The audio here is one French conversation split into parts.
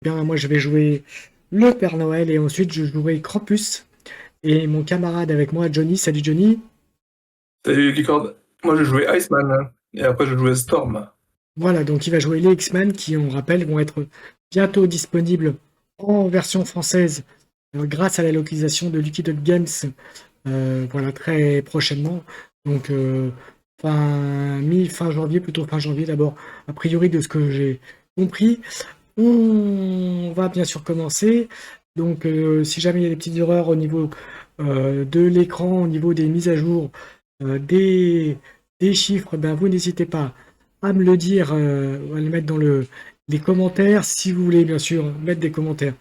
Bien, moi je vais jouer le Père Noël et ensuite je jouerai Krampus et mon camarade avec moi, Johnny. Salut Johnny. Salut Licord. Moi je jouais Iceman et après je jouais Storm. Voilà, donc il va jouer les X-Men qui, on rappelle, vont être bientôt disponibles en version française grâce à la localisation de Lucky Duck Games, voilà, très prochainement. Donc fin janvier, plutôt fin janvier d'abord, a priori de ce que j'ai compris. On va bien sûr commencer. Donc, si jamais il y a des petites erreurs au niveau de l'écran, au niveau des mises à jour, des chiffres, ben vous n'hésitez pas à me le dire, à le mettre dans les commentaires. Si vous voulez bien sûr mettre des commentaires,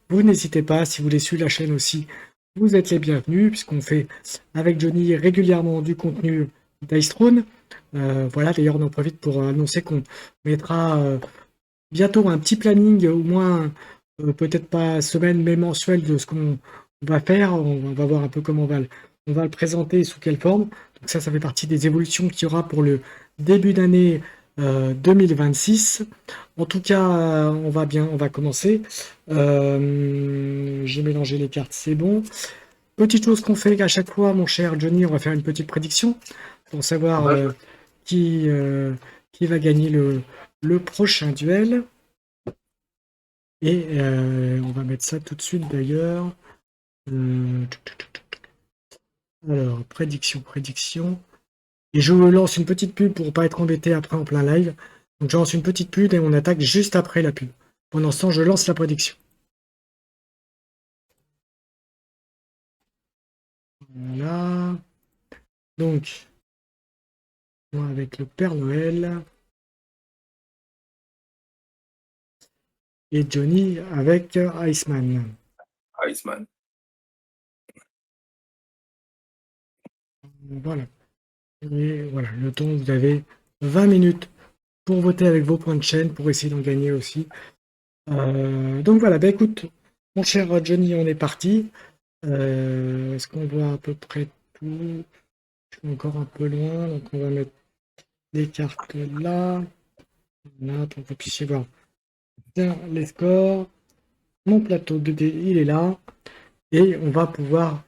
vous n'hésitez pas. Si vous voulez suivre la chaîne aussi, vous êtes les bienvenus, puisqu'on fait avec Johnny régulièrement du contenu d'Ice Throne. Voilà, d'ailleurs, on en profite pour annoncer qu'on mettra bientôt un petit planning, au moins peut-être pas semaine, mais mensuel de ce qu'on va faire. On va voir un peu comment on va le présenter, sous quelle forme. Donc ça fait partie des évolutions qu'il y aura pour le début d'année 2026. En tout cas, on va commencer. J'ai mélangé les cartes, c'est bon. Petite chose qu'on fait à chaque fois, mon cher Johnny, on va faire une petite prédiction pour savoir Bah, qui, euh, qui va gagner le prochain duel. Et on va mettre ça tout de suite d'ailleurs. Euh, alors, prédiction. Et je lance une petite pub pour pas être embêté après en plein live. Donc je lance une petite pub et on attaque juste après la pub. Pendant ce temps, je lance la prédiction. Voilà. Donc, moi avec le Père Noël et Johnny avec Iceman. Iceman. Voilà. Et voilà, le temps, vous avez 20 minutes pour voter avec vos points de chaîne, pour essayer d'en gagner aussi. Donc voilà, bah écoute, mon cher Johnny, on est parti. Est-ce qu'on voit à peu près tout? Je suis encore un peu loin, donc on va mettre les cartes là, là pour que vous puissiez voir bien les scores. Mon plateau 2D, il est là. Et on va pouvoir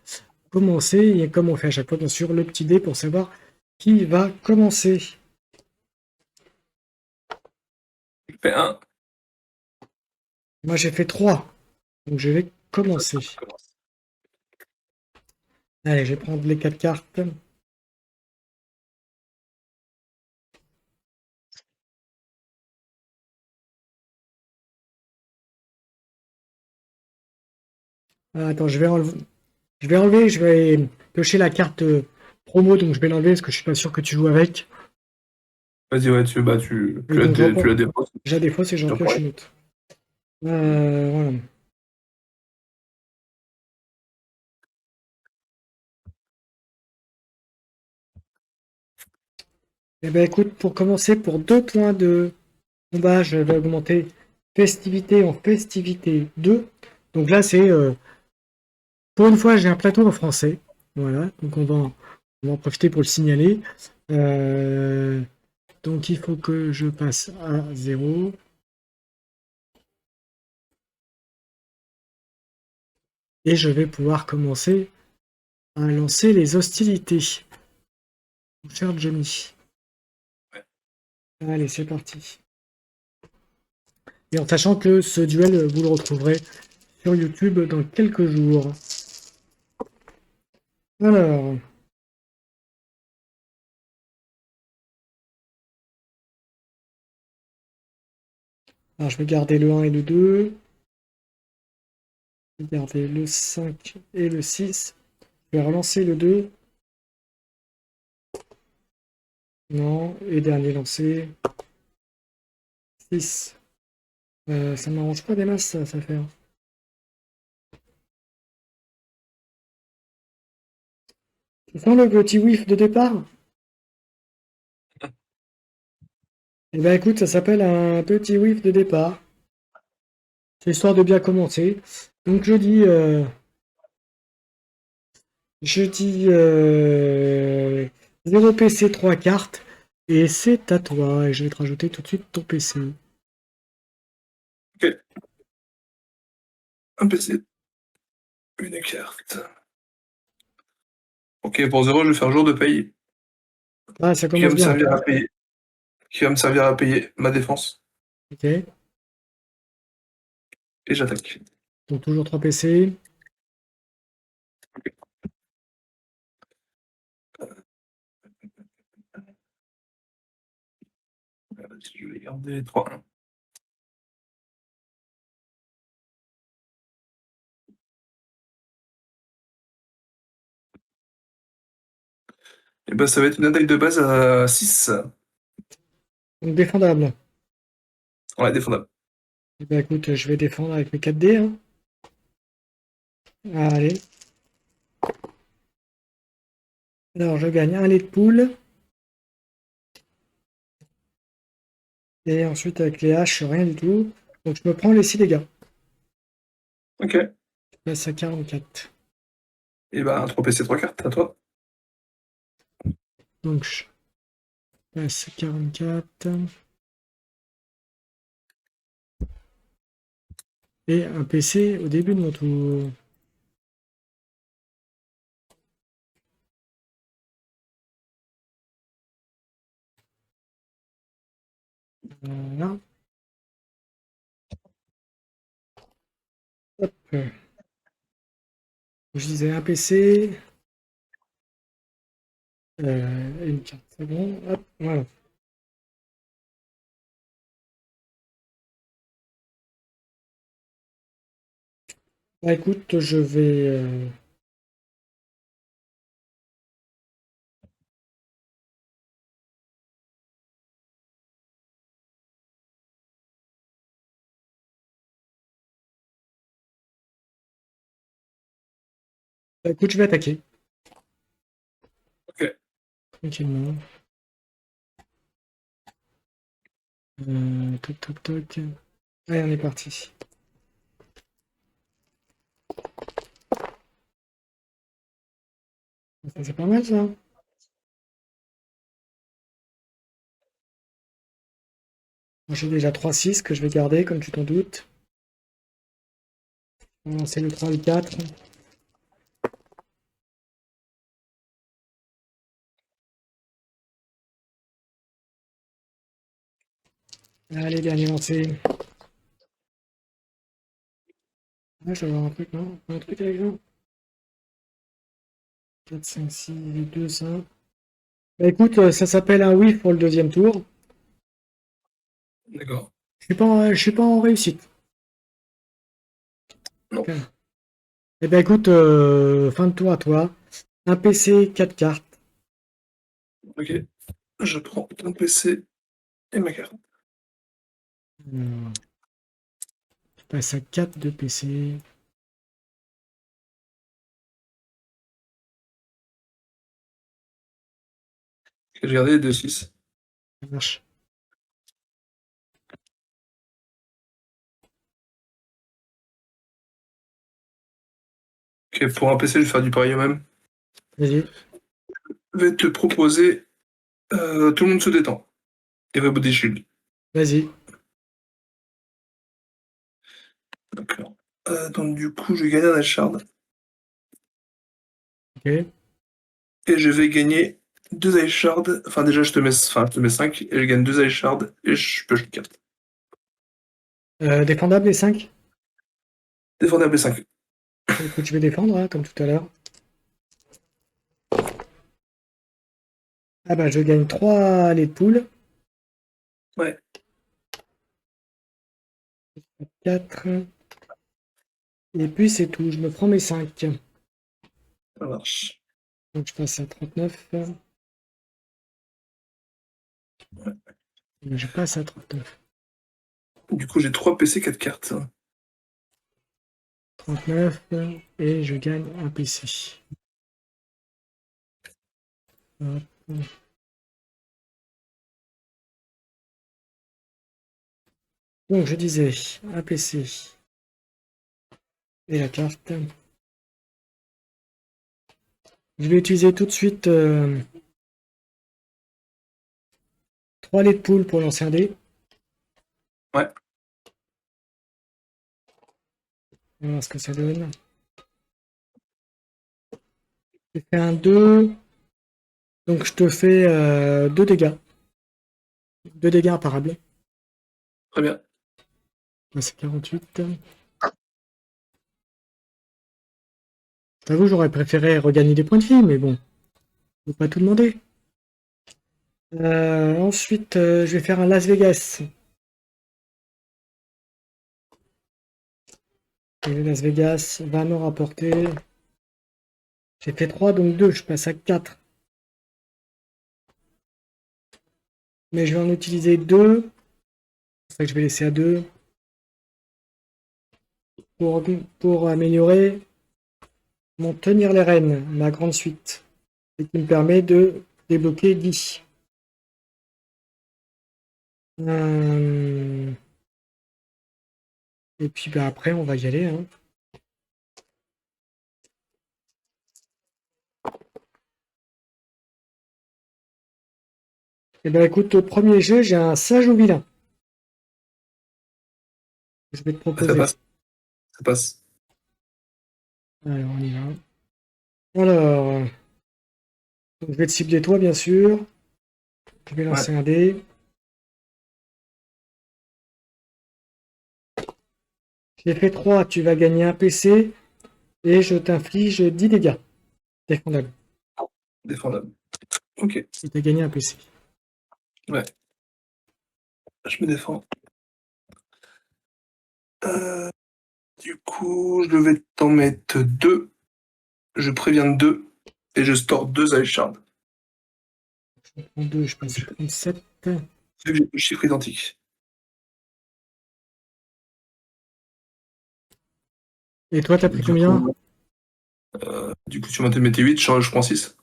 commencer. Et comme on fait à chaque fois, bien sûr, le petit dé pour savoir qui va commencer. Je fais un. Moi, j'ai fait 3, donc je vais commencer. Commence. Allez, je vais prendre les 4 cartes. Attends, je vais piocher la carte promo, donc je vais l'enlever parce que je suis pas sûr que tu joues avec. Vas-y, ouais, Et donc tu la déposes. j'ai des fois, c'est j'en J'en pioche prends une une. autre. Voilà. Eh ben écoute, pour commencer, pour 2 points de combat, je vais augmenter festivité en festivité 2. Donc là, c'est pour une fois, j'ai un plateau en français. Voilà, donc on va en profiter pour le signaler. Euh, donc il faut que je passe à 0. Et je vais pouvoir commencer à lancer les hostilités. Mon cher Johnny. Ouais. Allez, c'est parti. Et en sachant que ce duel, vous le retrouverez sur YouTube dans quelques jours. Alors, je vais garder le 1 et le 2. Je vais garder le 5 et le 6. Je vais relancer le 2. Non, et dernier lancé. 6. Ça m'arrange pas des masses, ça fait. Tu sens le petit whiff de départ? Eh ben écoute, ça s'appelle un petit whiff de départ. C'est histoire de bien commencer. Donc je dis 0 PC, 3 cartes. Et c'est à toi. Et je vais te rajouter tout de suite ton PC. Ok. un PC, une carte. Ok, pour 0, je vais faire jour de paye, Ah, ça qui va commence me bien. servir à payer, qui va me servir à payer ma défense. Ok. Et j'attaque. Donc toujours 3 PC. Je vais garder 3. Et ben, ça va être une attaque de base à 6. Donc défendable. Ouais, défendable. Eh ben, écoute, je vais défendre avec mes 4D, hein. Allez. Alors, je gagne un lait de poule. Et ensuite, avec les haches, rien du tout. Donc, je me prends les 6 dégâts. Ok. Je passe à 44. Et ben, 3 PC, 3 cartes, à toi. Donc, je passe à 44. Et un PC au début de mon tour. Voilà. Hop. Je disais un PC. Et une carte. C'est bon. Hop. Voilà. Bah, écoute, je vais. Bah, écoute, je vais attaquer. Ok. Tranquillement. Toc, toc, toc. Allez, on est parti. Ça, c'est pas mal, ça. Moi, j'ai déjà 3-6 que je vais garder, comme tu t'en doutes. On va lancer le 3 et le 4. Allez, dernier lancé. Ah, je dois avoir un truc, non? Un truc avec ça? 4, 5, 6, 2, 5. Bah écoute, ça s'appelle un whiff pour le deuxième tour. D'accord. Je suis pas en réussite. Non. Ok. Eh ben écoute, fin de tour à toi. Un PC, 4 cartes. Ok. Je prends ton PC et ma carte. Je passe à 4 de PC. Et j'ai gardé les 2-6. Ça marche. Ok, pour un PC, je vais faire du pareil au même. Vas-y, Je vais te proposer tout le monde se détend. Et Reboot des Shields. vas-y. D'accord. Donc du coup, je vais gagner un Ashard. Ok. Et je vais gagner 2 Ice Shards. Enfin, déjà, je te mets 5. Et je gagne 2 Ice Shards. Et je pioche une carte. Défendable les 5. Défendable 5. Écoute, je vais défendre, hein, comme tout à l'heure. Ah bah, je gagne 3 laits de poule. Ouais, 4. Et puis c'est tout. Je me prends mes 5. ça marche. Donc je passe à 39. Je passe à 39. Du coup, j'ai 3 PC, 4 cartes. 39. Et je gagne un PC. Hop. Donc je disais un PC et la carte. Je vais utiliser tout de suite 3 laits de poule pour lancer un dé. Ouais, On va voir ce que ça donne. J'ai fait un 2. Donc je te fais 2 dégâts. 2 dégâts imparables. Très bien. Ouais, c'est 48. Je t'avoue, j'aurais préféré regagner des points de vie, mais bon, faut pas tout demander. Ensuite, je vais faire un Las Vegas. Et le Las Vegas va me rapporter. J'ai fait 3, donc 2, je passe à 4. Mais je vais en utiliser 2. C'est ça que je vais laisser à 2. Pour améliorer mon tenir les rênes, ma grande suite. Et qui me permet de débloquer 10. Et puis bah, après, on va y aller. Hein. Et ben écoute, au premier jeu, j'ai un sage au vilain. Je vais te Ça proposer. passe. Ça passe. Alors, on y va. Alors, je vais te cibler toi, bien sûr. Je vais lancer Ouais. un dé. J'ai fait 3, tu vas gagner un PC et je t'inflige 10 dégâts. Défendable. Défendable. Ok. Et tu as gagné un PC. Ouais. Je me défends. Du coup, je vais t'en mettre 2. Je préviens de 2. Et je store 2 Ice Shards. Je prends 2, je passe à 37. Vu que j'ai le chiffre identique. Et toi, t'as pris Du combien? coup, tu m'as te mettre 8, je prends 6.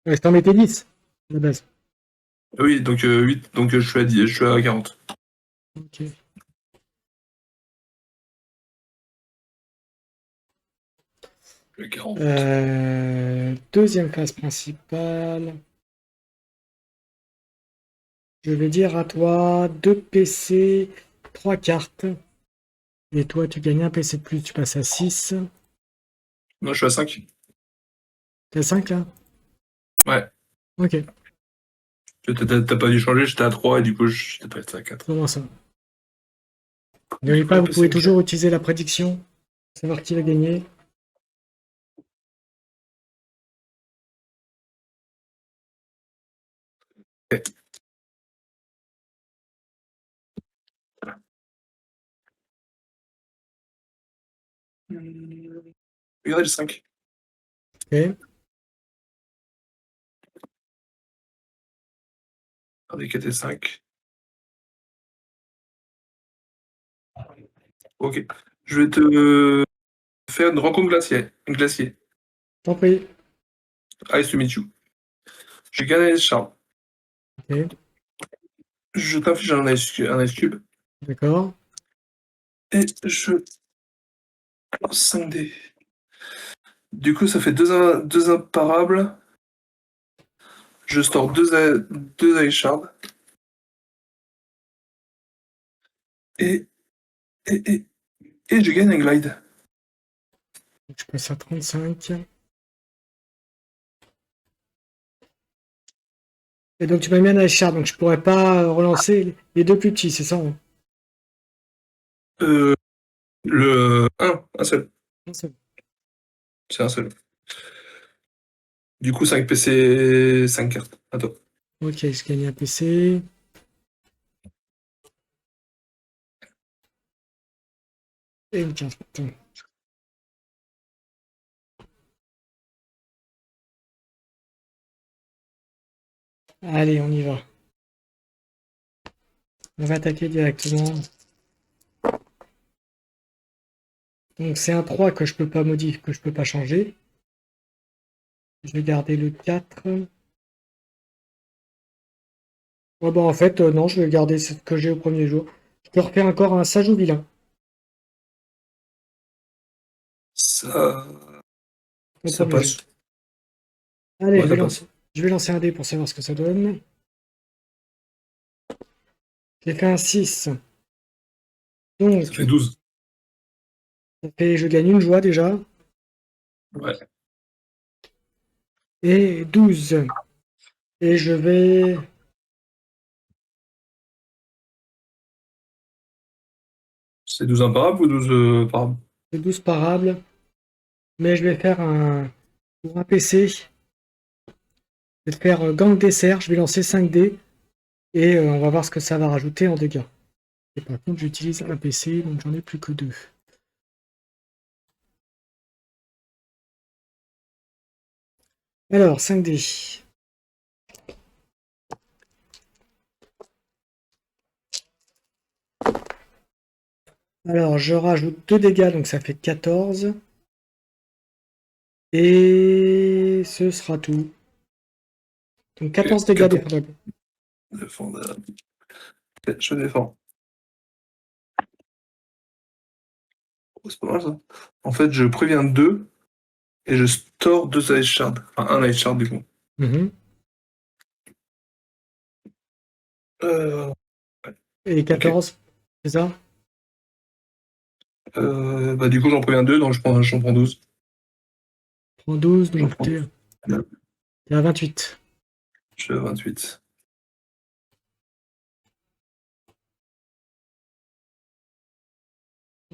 Ouais, je t'en mettais 10 à la base. Oui, donc 8, donc je suis à 10, je suis à 40. Ok. Je suis à 40. Deuxième phase principale. Je vais dire à toi 2 PC, 3 cartes. Et toi, tu gagnes un PC de plus, tu passes à 6. Non, je suis à 5. T'es à 5 là? Ouais. Ok, T'as pas dû changer, j'étais à 3 et du coup, j'étais pas à 4. comment ça? Du N'oubliez coup, pas, la vous pouvez PC4. toujours utiliser la prédiction pour savoir qui va gagner. Regardez le 5. Ok. Regardez 4 et 5. Ok. Je vais te faire une rencontre glaciaire. Une glacier. T'en prie. Ice to meet you. J'ai gagné Ice Shard. Ok, Je t'inflige un ice cube. d'accord. Et je lance 5 dés. Du coup, ça fait deux imparables. Je store deux Ice Shards. Et, et, et, et je gagne un glide. Donc, je passe à 35. Et donc tu m'as mis un Ice donc je pourrais pas relancer les deux plus petits, c'est ça? Hein. Euh, le un seul. Un seul. C'est un seul. Du coup, 5 PC, 5 cartes. Attends. Ok, je gagne un PC. Et une carte. Allez, on y va. On va attaquer directement. Donc c'est un 3 que je peux pas modifier, que je peux pas changer. Je vais garder le 4. Ouais, bah en fait, non, je vais garder ce que j'ai au premier jour. Je peux refaire encore un sage ou vilain. Ça, Au ça premier jeu. passe. Allez, Ouais, ça passe. je vais lancer un dé pour savoir ce que ça donne. J'ai fait un 6. Ça fait Donc, 12. Ça fait, je gagne une joie déjà. Ouais. Et 12. Et je vais... C'est 12 imparables ou 12 parables? C'est 12 parables. Mais je vais faire un... Pour un PC, je vais faire gang dessert. Je vais lancer 5 dés. Et on va voir ce que ça va rajouter en dégâts. Et par contre, j'utilise un PC, donc j'en ai plus que 2. Alors, 5 dés. Alors, je rajoute 2 dégâts, donc ça fait 14. Et ce sera tout. Donc 14 Ok, dégâts 14. défendables. Défendable. Ok, je défends. Oh, c'est pas mal ça. En fait, je préviens 2 et je store 2 Ice Shards. Enfin, un Ice Shard du coup. Mhm. Euh, Et ok. 14, c'est ça? Bah, du coup, j'en préviens 2, donc j'en prends 12. Prends 12, J'en donc prends 12. t'es à 28. Je suis à 28.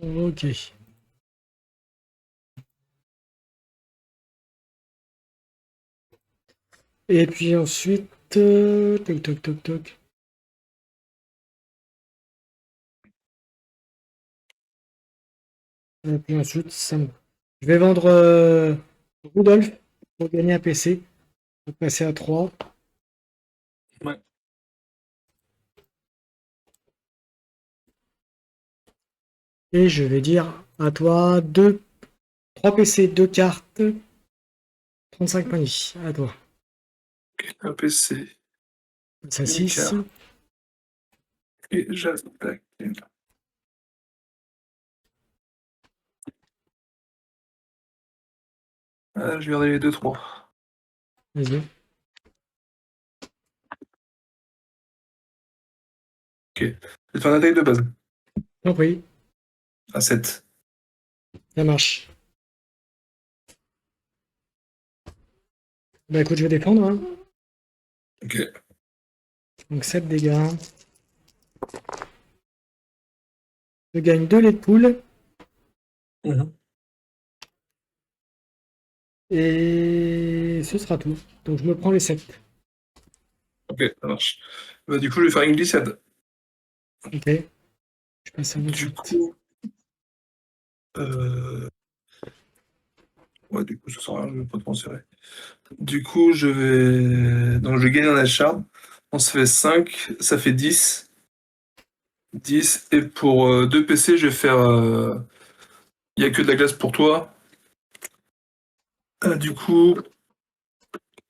Ok. Et puis ensuite, toc toc toc toc. Et puis ensuite, je vais vendre Rudolf pour gagner un PC. Pour passer à 3. Ouais. Et je vais dire à toi 3 PC, 2 cartes, 35 points de vie. À toi. Ok. Un PC, Ça une 6. carte et j'attaque. Ah, je vais regarder les 2-3. Vas-y. Ok. Je vais faire une attaque de base. T'en prie. À 7. Ça marche. Bah écoute, je vais défendre, hein. Ok. Donc 7 dégâts. Je gagne 2 laits de poule. Mhm. Et ce sera tout. Donc je me prends les 7. Ok, ça marche. Bah, du coup, je vais faire une glissade. Ok. Je passe à Du 28. coup, euh... ouais, du coup, ça sert à rien, je vais pas transférer. Du coup, je vais. Donc, je gagne un achat. On se fait 5, ça fait 10. 10. Et pour 2 PC, je vais faire. Il n'y a que de la glace pour toi. Du coup.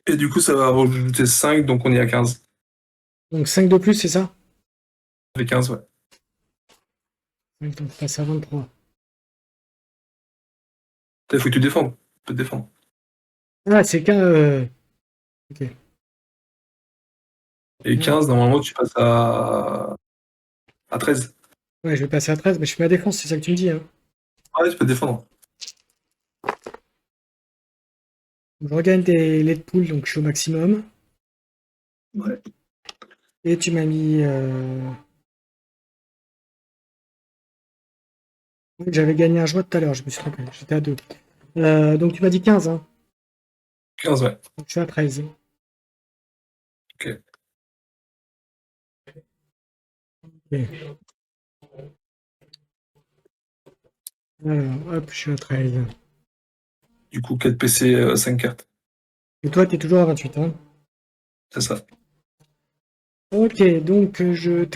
Et du coup, ça va rajouter 5, donc on est à 15. Donc 5 de plus, c'est ça? Ça fait 15, ouais. Donc je passe à 23. Il faut que tu défendes. Tu peux te défendre. Ah, c'est qu'un... Ok. Et Ouais, 15, normalement, tu passes à 13. ouais, je vais passer à 13, mais je fais ma défense, c'est ça que tu me dis, hein. Ah ouais, tu peux te défendre. Donc, je regagne des laits de poule, donc je suis au maximum. Ouais. Et tu m'as mis... oui, j'avais gagné un jouet tout à l'heure, je me suis trompé, j'étais à 2. Donc tu m'as dit 15, hein. 15, ouais. Donc je suis à 13. Ok. Ok. Alors, hop, je suis à 13. Du coup, 4 PC, 5 cartes. Et toi, t'es toujours à 28, hein. C'est ça. Ok, donc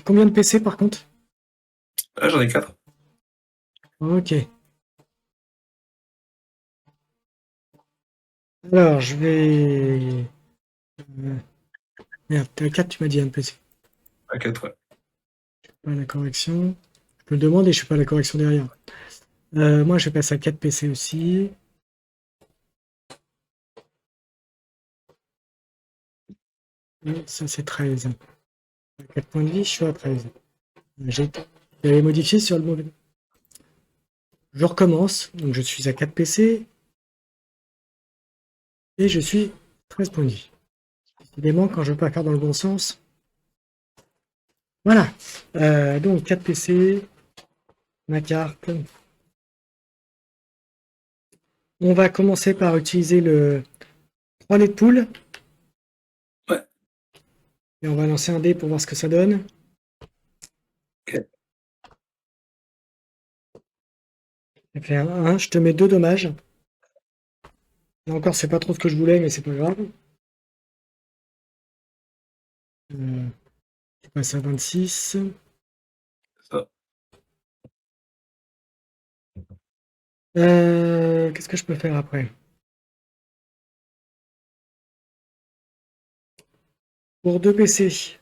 combien de PC par contre? Ah, j'en ai 4. Ok. Alors, je vais... Merde, t'es à 4, tu m'as dit un PC. À 4, ouais. Pas la correction. Je me demande et je suis pas la correction derrière. Moi, je vais passer à 4 PC aussi. Et ça, c'est 13. À 4 points de vie, je suis à 13. J'ai- J'avais modifié sur le mauvais. Je recommence. Donc, je suis à 4 PC. Et je suis 13 points de vie. Décidément, quand je ne veux pas faire dans le bon sens. Voilà. Donc, 4 PC. Ma carte. On va commencer par utiliser le 3 lait de poule. Ouais. Et on va lancer un dé pour voir ce que ça donne. Ok. Ça fait un 1. Je te mets 2 dommages. Là encore, c'est pas trop ce que je voulais, mais c'est pas grave. Je passe à 26. Ça. Qu'est-ce que je peux faire après? Pour 2 PC. Je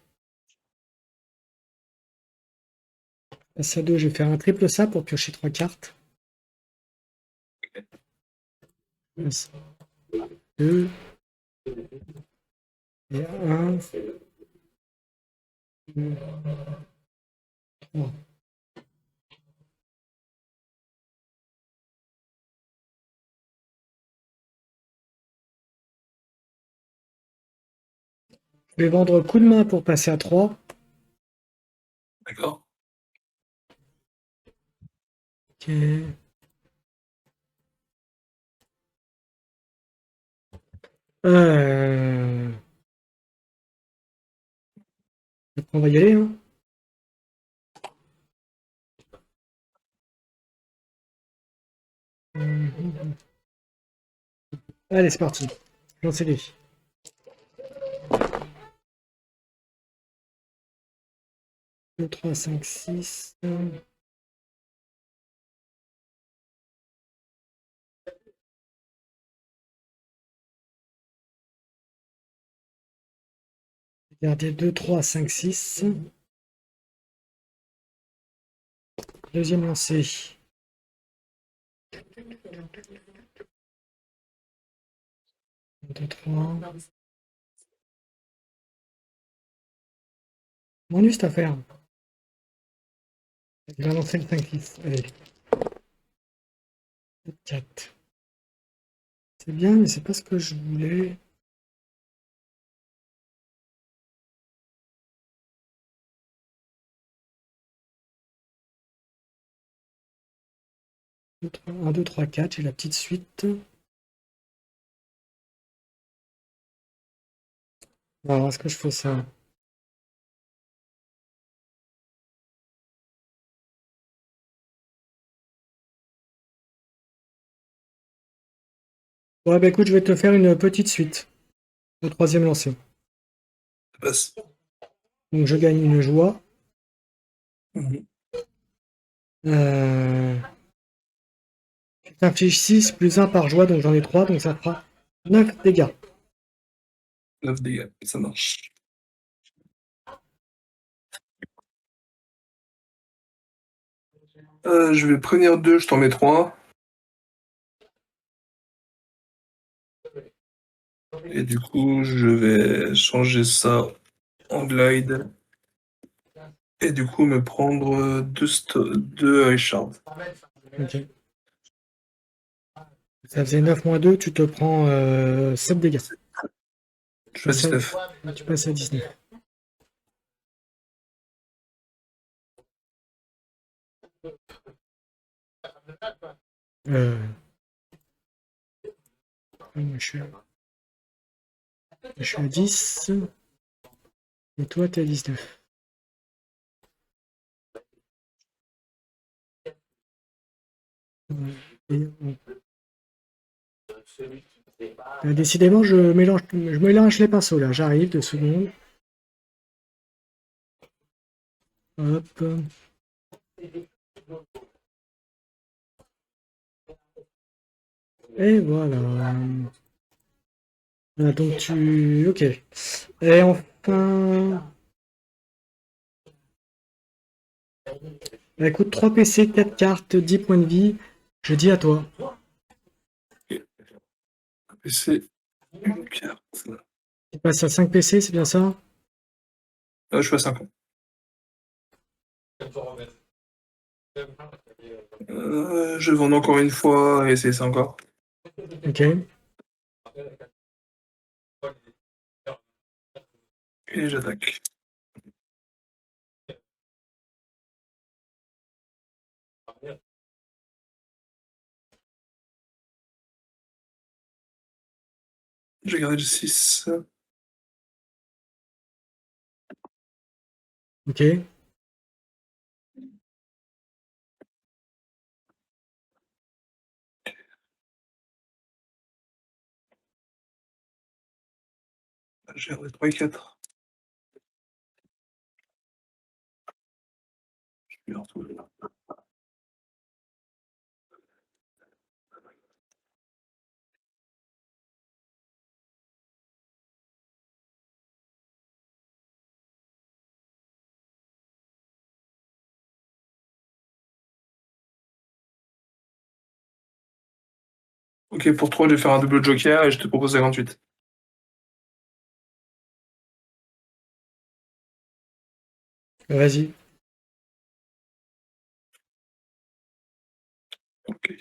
passe à 2, je vais faire un triple ça pour piocher 3 cartes. 2 et 1. 2, 3. Je vais vendre coup de main pour passer à 3. D'accord. Ok. Euh... On va y aller, hein. Allez, c'est parti. Lancez-les. 2, 3, 5, 6. Regardez, 2, 3, 5, 6. Deuxième lancé. 2, 3. M'ennuie cette affaire. Il va lancer le 5-6. Allez. 4. C'est bien, mais c'est pas ce que je voulais. 1, 2, 3, 4. J'ai la petite suite. Alors, est-ce que je fais ça? Ouais, bah écoute, je vais te faire une petite suite. Au troisième lancer. Ça passe. Donc, je gagne une joie. Mhm. J'inflige 6 plus 1 par joie, donc j'en ai 3, donc ça fera 9 dégâts. 9 dégâts. Ça marche. Je vais prévenir 2, je t'en mets 3. Et du coup, je vais changer ça en glide. Et du coup, me prendre 2 Richard. Ok. Ça faisait 9 moins 2, tu te prends 7 dégâts. Je fais 19. Tu passes à 19. Euh, je suis à 10. Et toi, t'es à 19. Décidément, je mélange les pinceaux là. J'arrive, 2 secondes. Hop. Et voilà. Donc tu... Ok. Et enfin... Bah, écoute, 3 PC, 4 cartes, 10 points de vie. Je dis à toi. Et c'est une carte. Tu passes à 5 PC, c'est bien ça? Je suis à 50. Je vends encore une fois et c'est ça encore. Ok. Et j'attaque. J'ai gardé le 6. Ok. J'ai gardé 3 et 4. Je vais les retrouver là. Ok, pour 3, je vais faire un double joker et je te propose 58. Vas-y. Ok.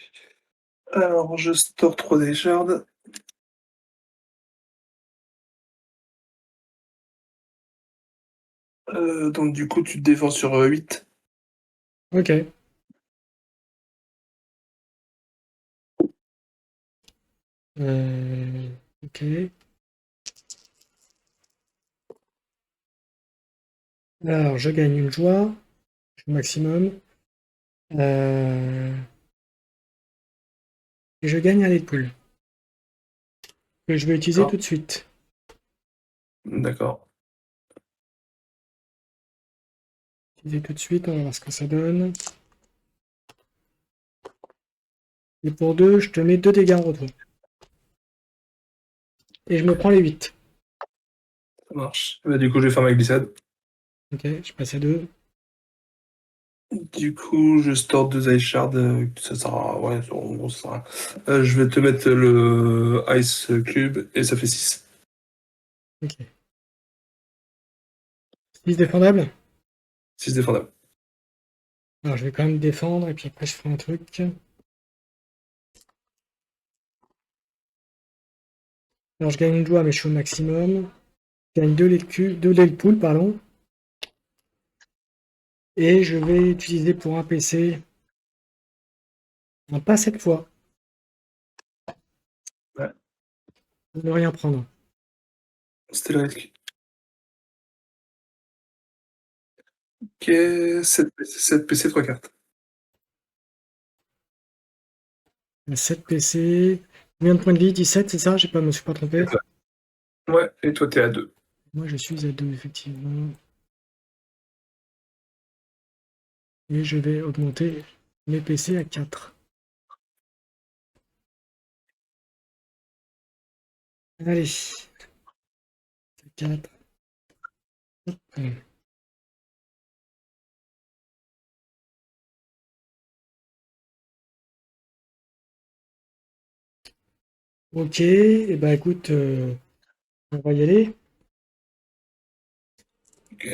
Alors, je store 3 des shards. Donc, du coup, tu te défends sur 8. Ok. Ok. Alors, je gagne une joie. Au maximum. Et je gagne un Deadpool. Que je vais utiliser tout D'accord. de suite. D'accord. Utiliser tout de suite, on va voir ce que ça donne. Et pour 2, je te mets 2 dégâts en retour. Et je me prends les 8. Ça marche. Bah, du coup, je vais faire ma glissade. Ok, je passe à 2. Du coup, je store 2 ice shards. Ça sert à... Ouais, en gros, ça sert à rien. Je vais te mettre le ice cube et ça fait 6. Ok. 6 défendable. 6 défendable. Alors, je vais quand même défendre et puis après, je ferai un truc. Alors, je gagne une joie, mais je suis au maximum. Je gagne 2 Deadpool, pardon. Et je vais utiliser pour un PC. Non, pas cette fois. Ouais. Ne rien prendre. C'était le risque. Ok, 7 PC, 3 cartes. 7 PC. Combien de points de vie? 17, c'est ça? Je me suis pas Et trompé. toi? Ouais, et toi, t'es à 2. Moi, je suis à 2, effectivement. Et je vais augmenter mes PC à 4. Allez, 4. Ok, et bah écoute, on va y aller. Ok.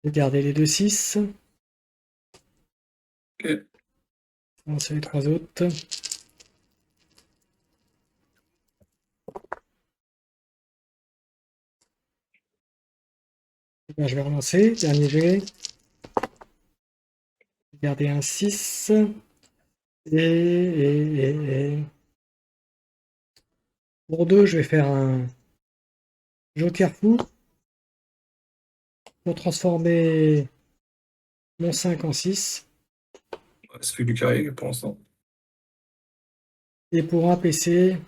Je vais garder les 2-6. Ok. Lancer les 3 autres. Et ben, je vais relancer. Dernier jet. Garder un 6. Et pour 2, je vais faire un Joker fou pour transformer mon 5 en 6. Ouais, ça fait du carré pour l'instant. Et pour un PC,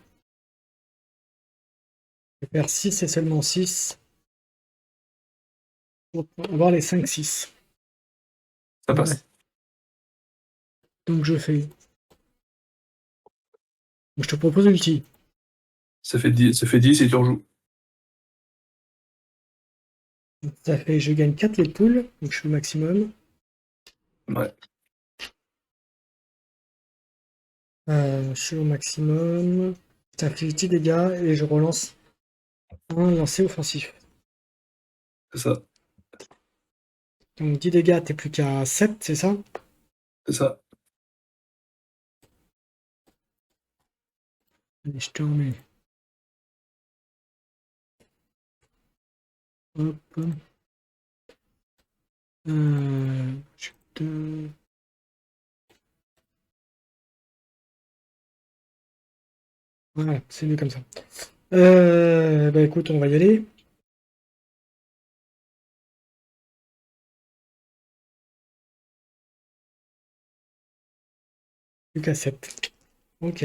je vais faire 6 et seulement 6 pour avoir les 5-6. Ça Ouais. passe. Donc je fais. Donc, je te propose ulti. Ça fait 10 et tu rejoues. Ça fait, je gagne 4 les poules, donc je suis au maximum. Ouais, Je suis au maximum. Ça fait 10 dégâts et je relance un lancer offensif. c'est ça, Donc 10 dégâts, t'es plus qu'à 7, c'est ça? c'est ça. Allez, je te remets. Hop. Je te... Voilà, c'est mieux comme ça. Bah écoute, on va y aller. Plus qu'à 7. Ok.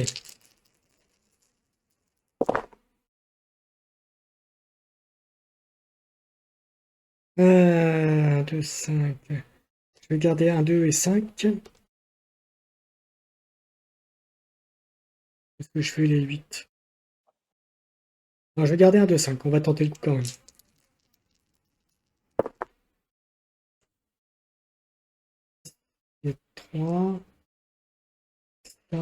2, 5. Je vais garder 1, 2 et 5. Est-ce que je fais les 8? Non, je vais garder 1, 2, 5. On va tenter le coup quand même. Et 3. Ça.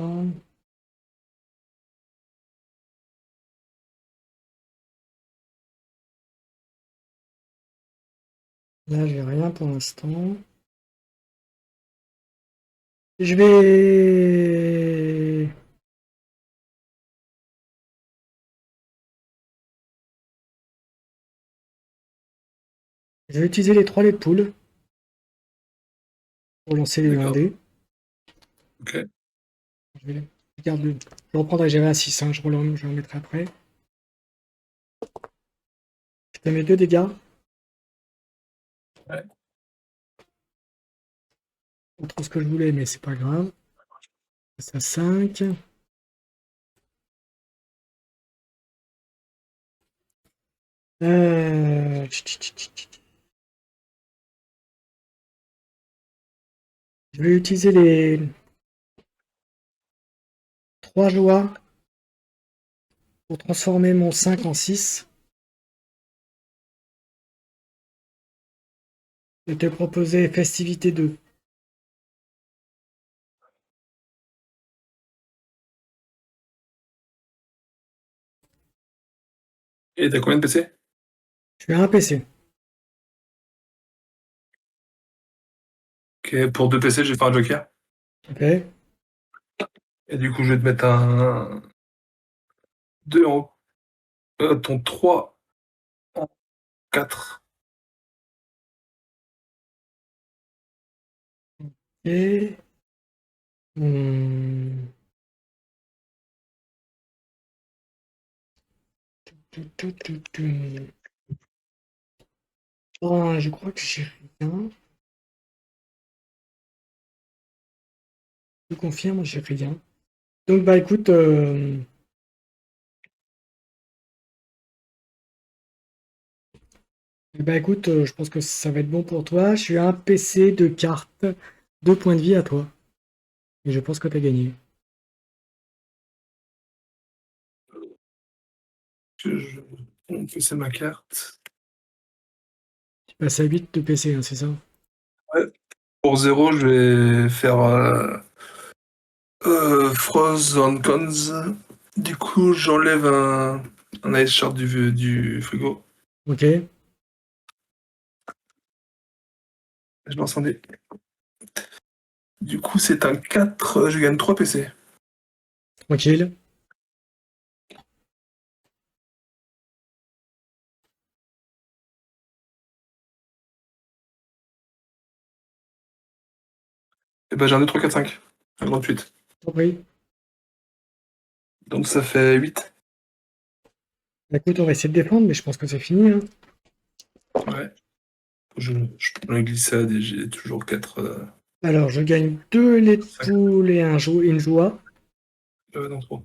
Là, j'ai rien pour l'instant. Je vais... Je vais utiliser les 3 laits de poule pour lancer les 1 D'accord. dés. Ok. Je garde le... Je reprendrai, j'avais un 6, hein, je le remettrai après. Je te mets 2 dégâts. Ouais. Pas trop ce que je voulais, mais c'est pas grave. Ça 5. Euh... Je vais utiliser les 3 joies pour transformer mon 5 en 6 et te proposer Festivité 2. Et t'as combien de PC? Je suis à un PC. Ok, pour 2 PC, je vais faire un joker. Ok. Et du coup, je vais te mettre un 2 en ton 3 en 4. Et... hmm, oh, je crois que j'ai rien. Je confirme, j'ai rien. Donc bah écoute, je pense que ça va être bon pour toi. Je suis à un PC de cartes, 2 points de vie à toi. Et je pense que tu as gagné. C'est ma carte. Tu passes à 8 de PC, hein, c'est ça? Ouais. Pour 0, je vais faire Frost on Cons. Du coup, j'enlève un Ice Shard du frigo. Ok, Je lance un dé. Du coup, c'est un 4. Je gagne 3 PC. tranquille. Et ben j'ai un 2, 3, 4, 5. Un grand 8. T'en prie. Donc ça fait 8. Écoute, on va essayer de défendre, mais je pense que c'est fini, hein. Ouais. Je prends la glissade et j'ai toujours 4. Alors, je gagne 2 laits de 5. poule et une joie. Non, 3.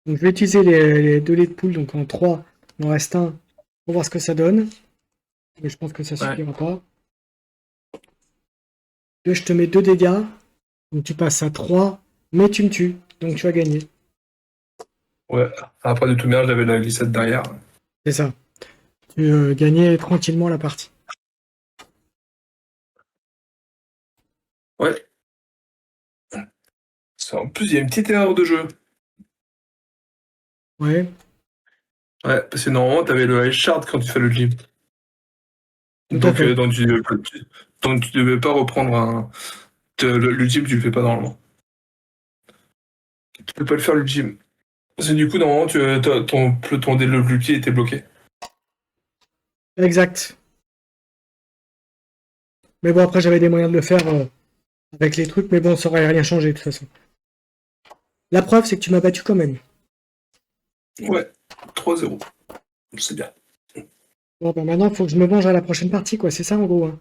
Donc, je vais utiliser les 2 laits de poule, donc en 3, il m'en reste un pour voir ce que ça donne. Mais je pense que ça Ouais. suffira pas. 2, je te mets 2 dégâts. Donc, tu passes à 3, mais tu me tues. Donc, tu as gagné. Ouais. Après, de tout merde, j'avais la glissade derrière. C'est ça. tu gagnais tranquillement la partie. Ouais. En plus, il y a une petite erreur de jeu. Ouais, Ouais, parce que normalement, t'avais le Ice Shard quand tu fais le gym. tout à fait. Donc tu devais pas reprendre le gym, tu le fais pas normalement. Tu peux pas le faire le gym. Parce que du coup, normalement, ton développé était bloqué. Exact. Mais bon, après, j'avais des moyens de le faire avec les trucs, mais bon, ça aurait rien changé de toute façon. La preuve, c'est que tu m'as battu quand même. Ouais, 3-0. C'est bien. Bon, bah maintenant, il faut que je me venge à la prochaine partie, quoi. C'est ça, en gros, hein.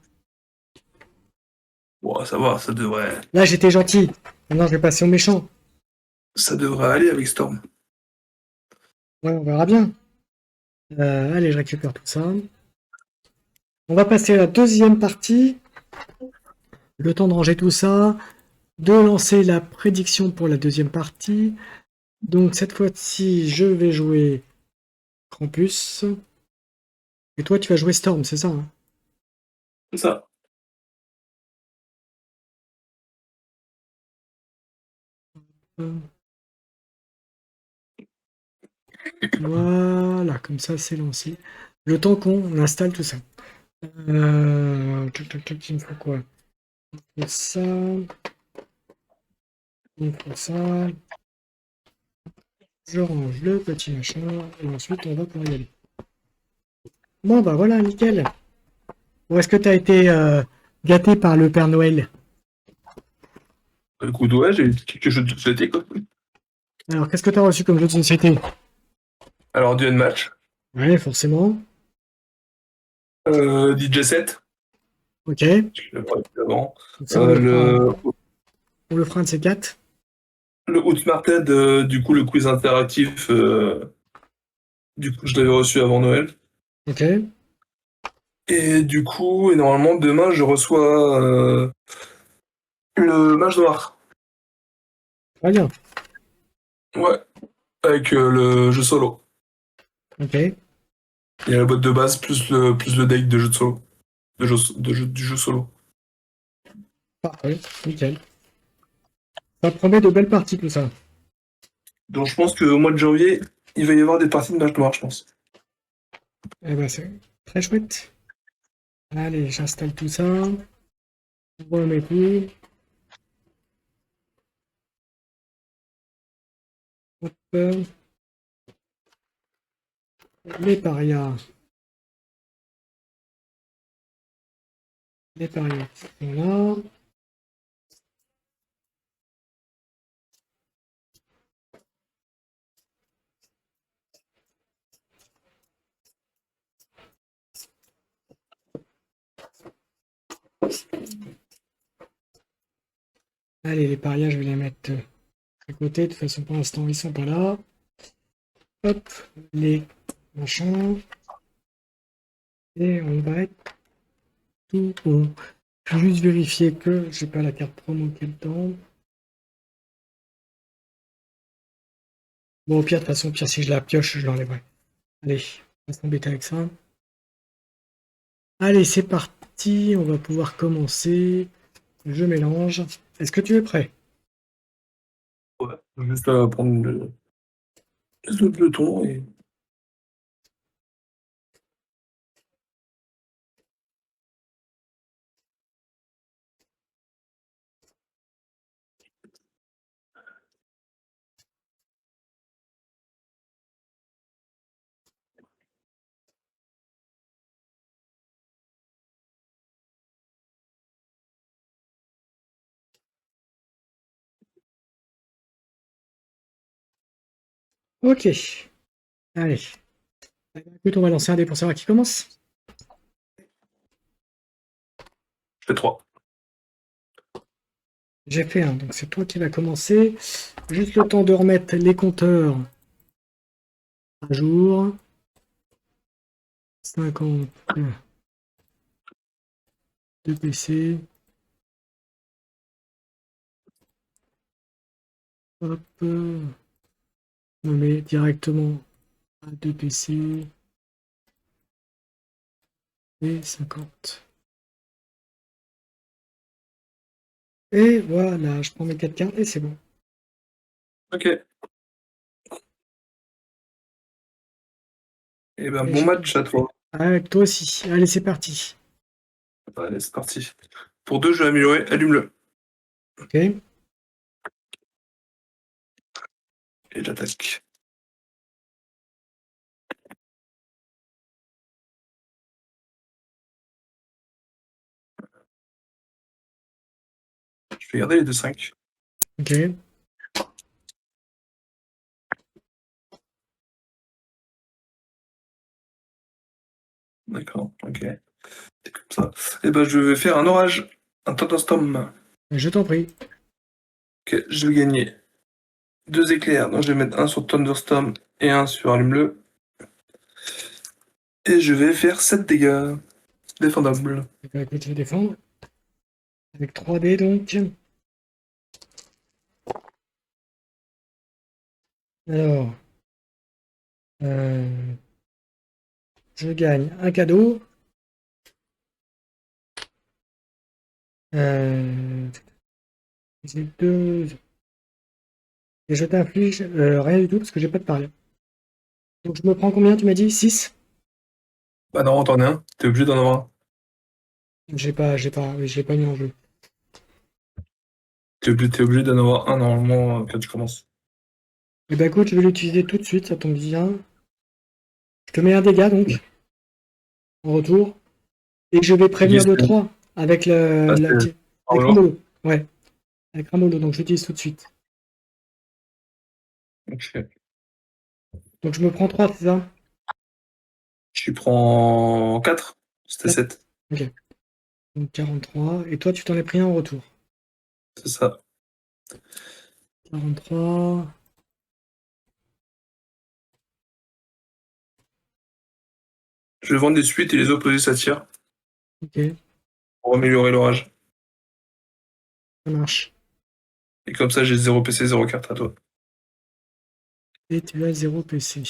Bon, ça va, Là, j'étais gentil. Maintenant, je vais passer au méchant. ça devrait aller avec Storm. Ouais, on verra bien. Allez, je récupère tout ça. On va passer à la deuxième partie. Le temps de ranger tout ça, de lancer la prédiction pour la deuxième partie. Donc, cette fois-ci, je vais jouer Krampus. Et toi, tu vas jouer Storm, c'est ça, hein? C'est ça. Voilà, comme ça, c'est lancé. Le temps qu'on installe tout ça. Il me faut quoi? Il faut ça. Il faut ça. Je range le petit machin. Et ensuite, on va pouvoir y aller. Bon, bah voilà, nickel. Ou est-ce que tu as été gâté par le Père Noël? Écoute, ouais, j'ai eu quelques jeux de société, quoi. Alors, qu'est-ce que tu as reçu comme jeu de société? Alors, Duel Match, Ouais, forcément. DJ 7, Ok. je l'ai pas dit avant. Donc ça, Euh, le, on le fera un de ces quatre. le Outsmarted, du coup, le quiz interactif, du coup, je l'avais reçu avant Noël. Ok. Et du coup, et normalement, demain, je reçois le match noir. Très bien. Ouais, avec le jeu solo. Ok. Il y a la boîte de base plus le deck de jeu de solo. Du jeu solo. Parfait. Nickel. Ça promet de belles parties, tout ça. Donc je pense qu'au mois de janvier, il va y avoir des parties de match noir, je pense. Eh ben, c'est très chouette. Allez, j'installe tout ça. Je vois mes coups. Hop. Les parias. Les parias sont là. Allez, les parias, je vais les mettre à côté. De toute façon, pour l'instant, ils sont pas là. Hop. Les machins. Et on va être tout bon. Je vais juste vérifier que j'ai pas la carte promo qui est dedans. Bon, au pire, de toute façon, au pire, si je la pioche, je l'enlèverai. Allez, on va s'embêter avec ça. Allez, c'est parti. On va pouvoir commencer. Je mélange. Est-ce que tu es prêt? Ouais. Juste à prendre le ton et. Ok. Allez. Écoute, on va lancer un dé pour savoir qui commence. Je fais 3. J'ai fait un, donc c'est toi qui vas commencer. Juste le temps de remettre les compteurs à jour. 50 de PC. Hop. On met directement à 2 PC. et 50. Et voilà, je prends mes 4 cartes et c'est bon. Ok. Et ben, Et bon match à toi. avec toi aussi. Allez, c'est parti. Allez, c'est parti. Pour 2 jeux améliorés, allume-le. Ok. Et j'attaque. Je vais garder les 2-5. Ok. D'accord, ok. C'est comme ça. Et ben, je vais faire un orage. Un thunderstorm. Je t'en prie. Ok, je vais gagner 2 éclairs. Donc, je vais mettre un sur thunderstorm et un sur allume-le. Et je vais faire 7 dégâts. Défendable. Eh ben, écoute, je vais défendre. Avec 3D donc. Alors, euh, je gagne un cadeau. J'ai deux. Et je t'inflige rien du tout parce que j'ai pas de paria. Donc je me prends combien, tu m'as dit? 6. Bah non, t'en as un. T'es obligé d'en avoir un. J'ai pas mis en jeu. T'es obligé d'en avoir un normalement quand tu commences. Et bah écoute, je vais l'utiliser tout de suite, ça tombe bien. Je te mets un dégât donc, en retour. Et je vais C'est qui prévenir de 3 avec Ah, c'est avec Armor. Ramolo. Ouais, avec Ramolo, donc je l'utilise tout de suite. Ok. Donc je me prends 3, c'est ça? Tu prends 4. C'était 4. 7. Ok. Donc 43. Et toi, tu t'en es pris un en retour. C'est ça. 43. Je vais vendre des suites et les opposés s'attirent Ok, pour améliorer l'orage. ça marche. Et comme ça, j'ai 0 PC, 0 carte à toi. Et tu as 0 PC.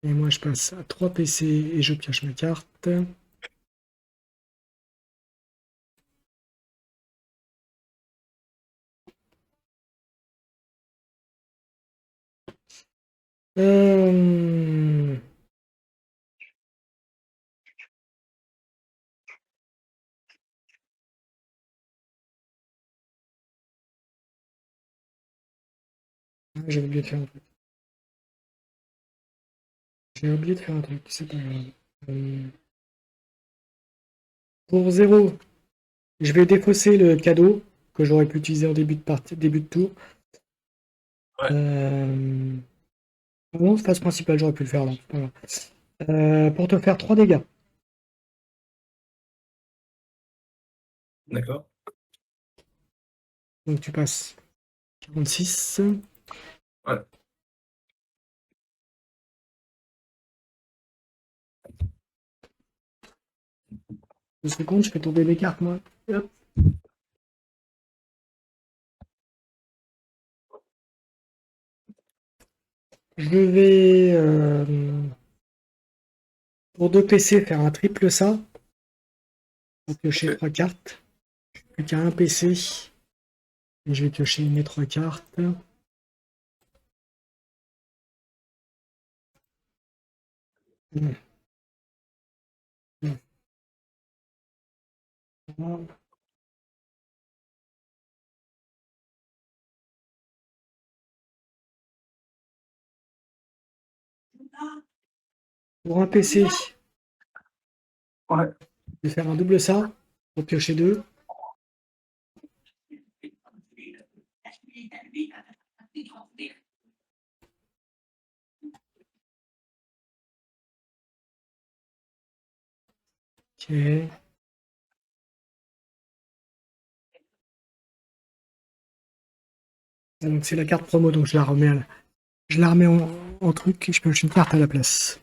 Et moi, je passe à 3 PC et je pioche ma carte. Euh... J'ai oublié de faire un truc. J'ai oublié de faire un truc, c'est pas grave. Euh, Pour 0, je vais défausser le cadeau que j'aurais pu utiliser en début de partie, début de tour. Ouais. Euh... Non, phase principale, j'aurais pu le faire là. C'est pas grave. Pour te faire 3 dégâts. D'accord. Donc tu passes 46. Ouais. 2 secondes, je fais tomber mes cartes, moi. Hop. Je vais, pour 2 PC, faire un triple ça. Pour piocher Ok. 3 cartes. Plus qu'à un PC. Et je vais piocher mes 3 cartes. Mmh. Mmh. Pour un PC, Ouais. je vais faire un double ça. Pour piocher 2. Ok. Ah, donc c'est la carte promo, donc je la remets en truc et je pioche une carte à la place.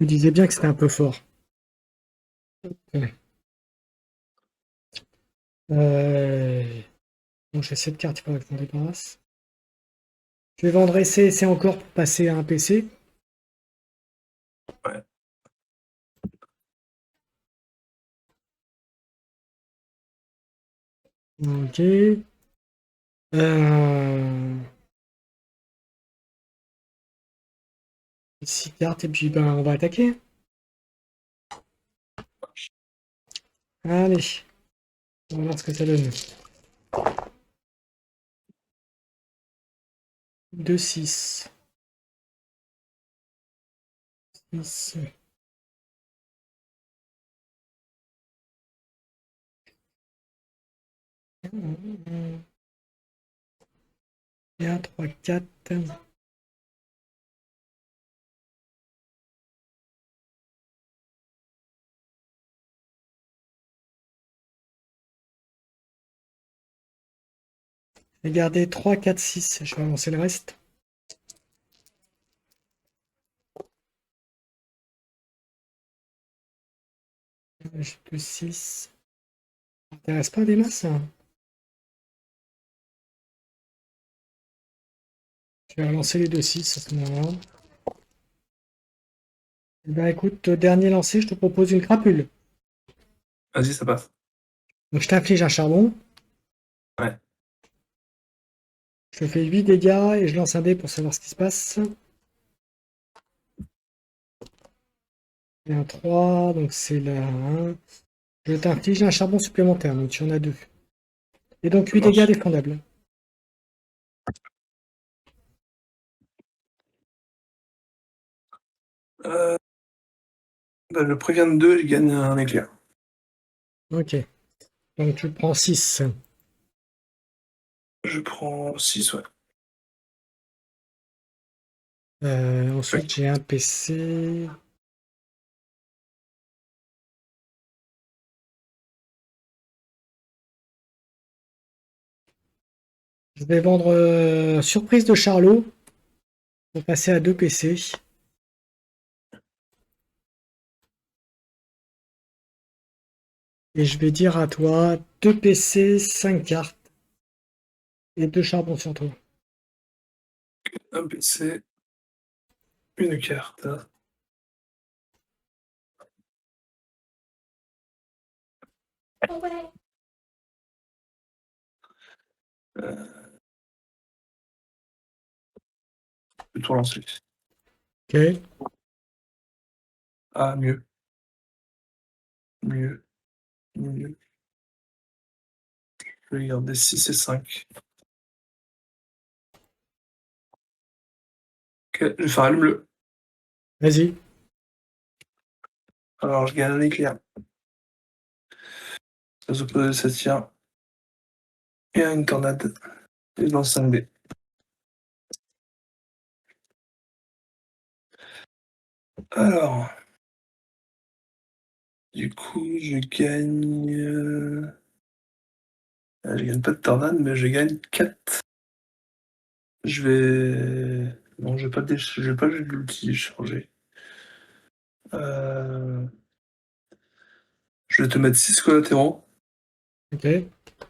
Je me disais bien que c'était un peu fort. Ouais. Donc j'ai cette carte, il faudrait que je m'en débarrasse. Je vais vendre essai encore pour passer à un PC. Ouais. Ok. Euh... 6 cartes et puis ben on va attaquer. Allez, on va voir ce que ça donne. 2, 6. 6. Bien, 3, 4. J'ai gardé 3, 4, 6. Je vais avancer le reste. J'ai 2, 6. Ça m'intéresse pas des masses, hein. Je vais relancer les 2, 6 à ce moment-là. Eh ben écoute, dernier lancé, je te propose une crapule. Vas-y, ça passe. Donc je t'inflige un charbon. Ouais. Je fais 8 dégâts et je lance un dé pour savoir ce qui se passe. Et un 3, donc c'est là 1. Je t'inflige un charbon supplémentaire, donc tu en as 2. Et donc Ça 8 dégâts marche. défendables. Euh, Bah, je préviens de 2, je gagne un éclair. Ok. Donc tu prends 6. Je prends 6, ouais. Ouais. Ensuite j'ai un PC. Je vais vendre surprise de Charlot pour passer à 2 PC. Et je vais dire à toi 2 PC, 5 cartes et 2 charbons sur toi. Un PC, une carte. Euh, je vais tout lancer. Ok. Ah, mieux. Mieux. Mieux. Je vais garder 6 et 5. Ok, je vais faire allume bleu. Vas-y. Alors, je gagne un éclair. Ça s'oppose, ça tient. Et une tornade. Et je lance 5 dés. Alors, du coup, je gagne. Je gagne pas de tornade, mais je gagne 4. Je vais. Non, je vais pas l'outil changer. Euh, Je vais te mettre 6 collatéraux Ok.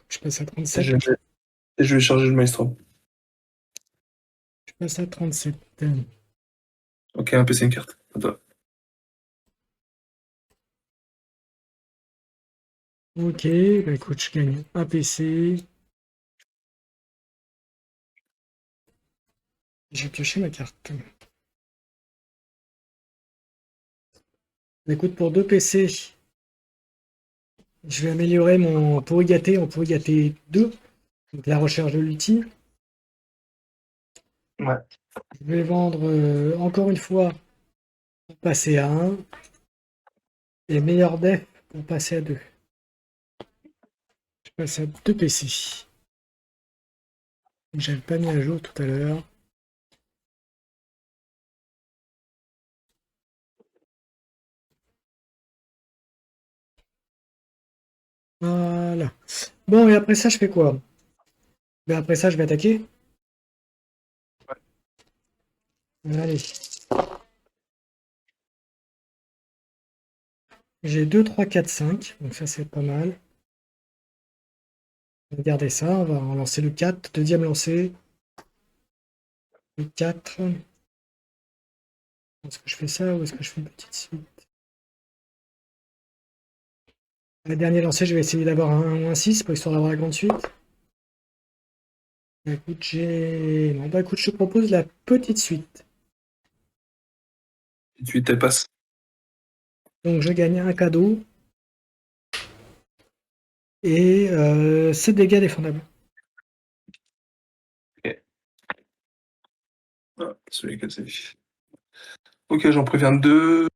Je passe à et 37. je vais charger le maestro. Je passe à 37. Ok, un PC, une carte. À toi. Ok. Bah écoute, je gagne un PC. J'ai pioché ma carte. Bah, écoute, pour 2 PC, je vais améliorer mon pourri gâté en pourri gâté 2. Donc la recherche de l'outil. Ouais. Je vais vendre encore une fois pour passer à 1 et meilleur def pour passer à 2. Je passe à 2 PC. J'avais pas mis à jour tout à l'heure. Voilà. Bon, et après ça, je fais quoi? Ben après ça, je vais attaquer. Allez. J'ai 2, 3, 4, 5. Donc ça, c'est pas mal. On va garder ça. On va relancer le 4. Deuxième lancé. Le 4. Est-ce que je fais ça ou est-ce que je fais une petite suite? La dernière lancée, je vais essayer d'avoir un 1 ou un 6 pour histoire d'avoir la grande suite. Bah, écoute, j'ai. Non, bah écoute, je te propose la petite suite. Et tu t'es passe. Donc je gagne un cadeau et 7 dégâts défendables. Ok. Ah, celui qui c'est. Ok, j'en préviens deux.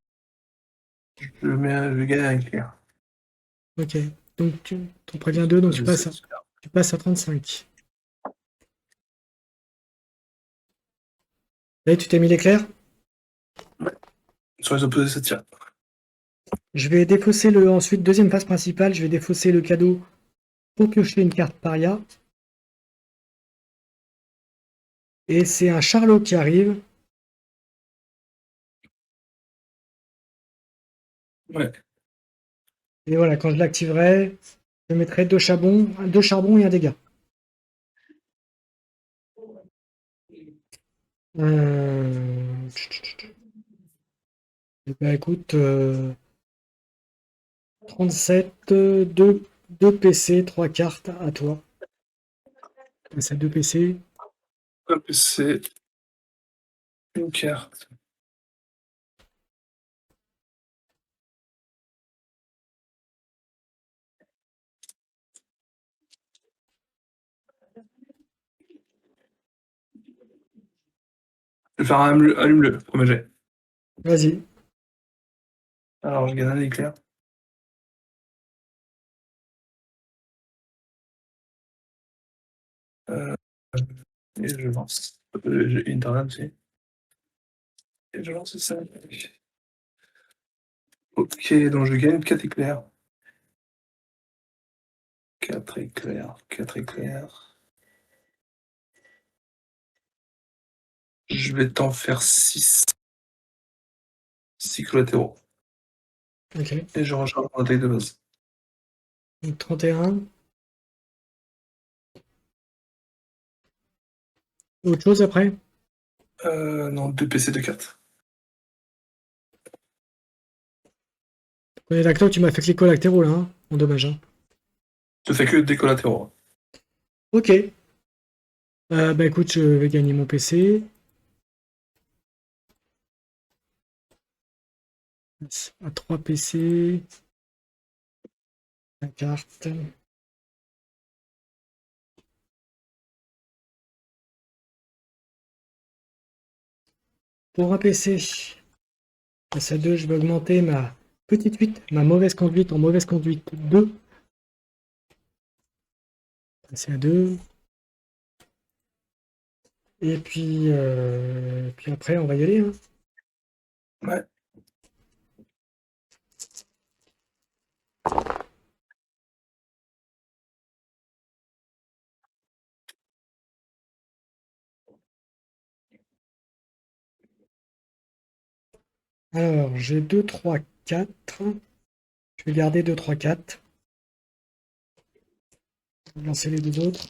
Je gagne un clair. Ok. Donc tu t'en préviens deux, donc Je sais, celui-là. tu passes à 35. Là, tu t'es mis l'éclair. Sur les opposés, ça tire. Je vais défausser le. Ensuite, deuxième phase principale, je vais défausser le cadeau pour piocher une carte paria. Et c'est un Charlot qui arrive. Ouais. Et voilà, quand je l'activerai, je mettrai deux charbons et un dégât. Euh... Eh ben, écoute, 37, 2 PC, 3 cartes à toi. C'est 2 PC. Hop, c'est une carte. Je vais faire un allume-le, premier jet. Vas-y. Alors, je gagne un éclair. Euh, et je lance. J'ai une tornade aussi. Et je lance ça. Ok, donc je gagne 4 éclairs. 4 éclairs, 4 éclairs. Je vais t'en faire 6. 6 collatéraux. Ok. Et je recharge mon attaque de base. Donc 31. Autre chose après? Non, 2 PC de 4. On est d'accord, tu m'as fait que les collatéraux là, hein, en dommage. Hein. Je fais que des collatéraux. Ok. Bah écoute, je vais gagner mon PC. À 3 PC. La carte. Pour un PC, passe à 2, je vais augmenter ma petite 8, ma mauvaise conduite en mauvaise conduite 2. Passer à 2. Et puis après, on va y aller. Hein. Ouais. Alors, j'ai 2, 3, 4. Je vais garder 2, 3, 4. Je vais lancer les deux autres.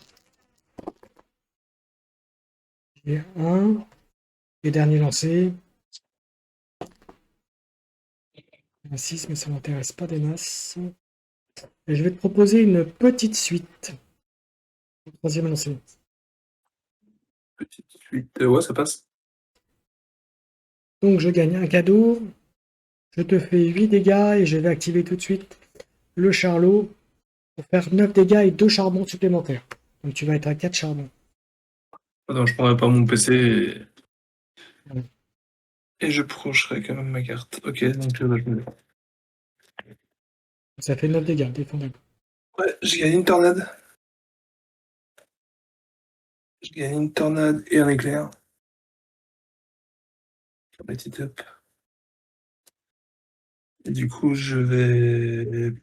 J'ai 1. Et dernier lancé. Un 6, mais ça ne m'intéresse pas des masses. Et je vais te proposer une petite suite. Au troisième lancé. Petite suite. Ouais, ça passe. Donc je gagne un cadeau. Je te fais 8 dégâts et je vais activer tout de suite le charlot pour faire 9 dégâts et 2 charbons supplémentaires. Donc tu vas être à 4 charbons. Attends, je prendrai pas mon PC Voilà. et je procherai quand même ma carte. Ok, donc là, je me mets. Ça fait 9 dégâts défendables. Ouais, j'ai gagné une tornade. J'ai gagné une tornade et un éclair. Petit up. Et du coup, je vais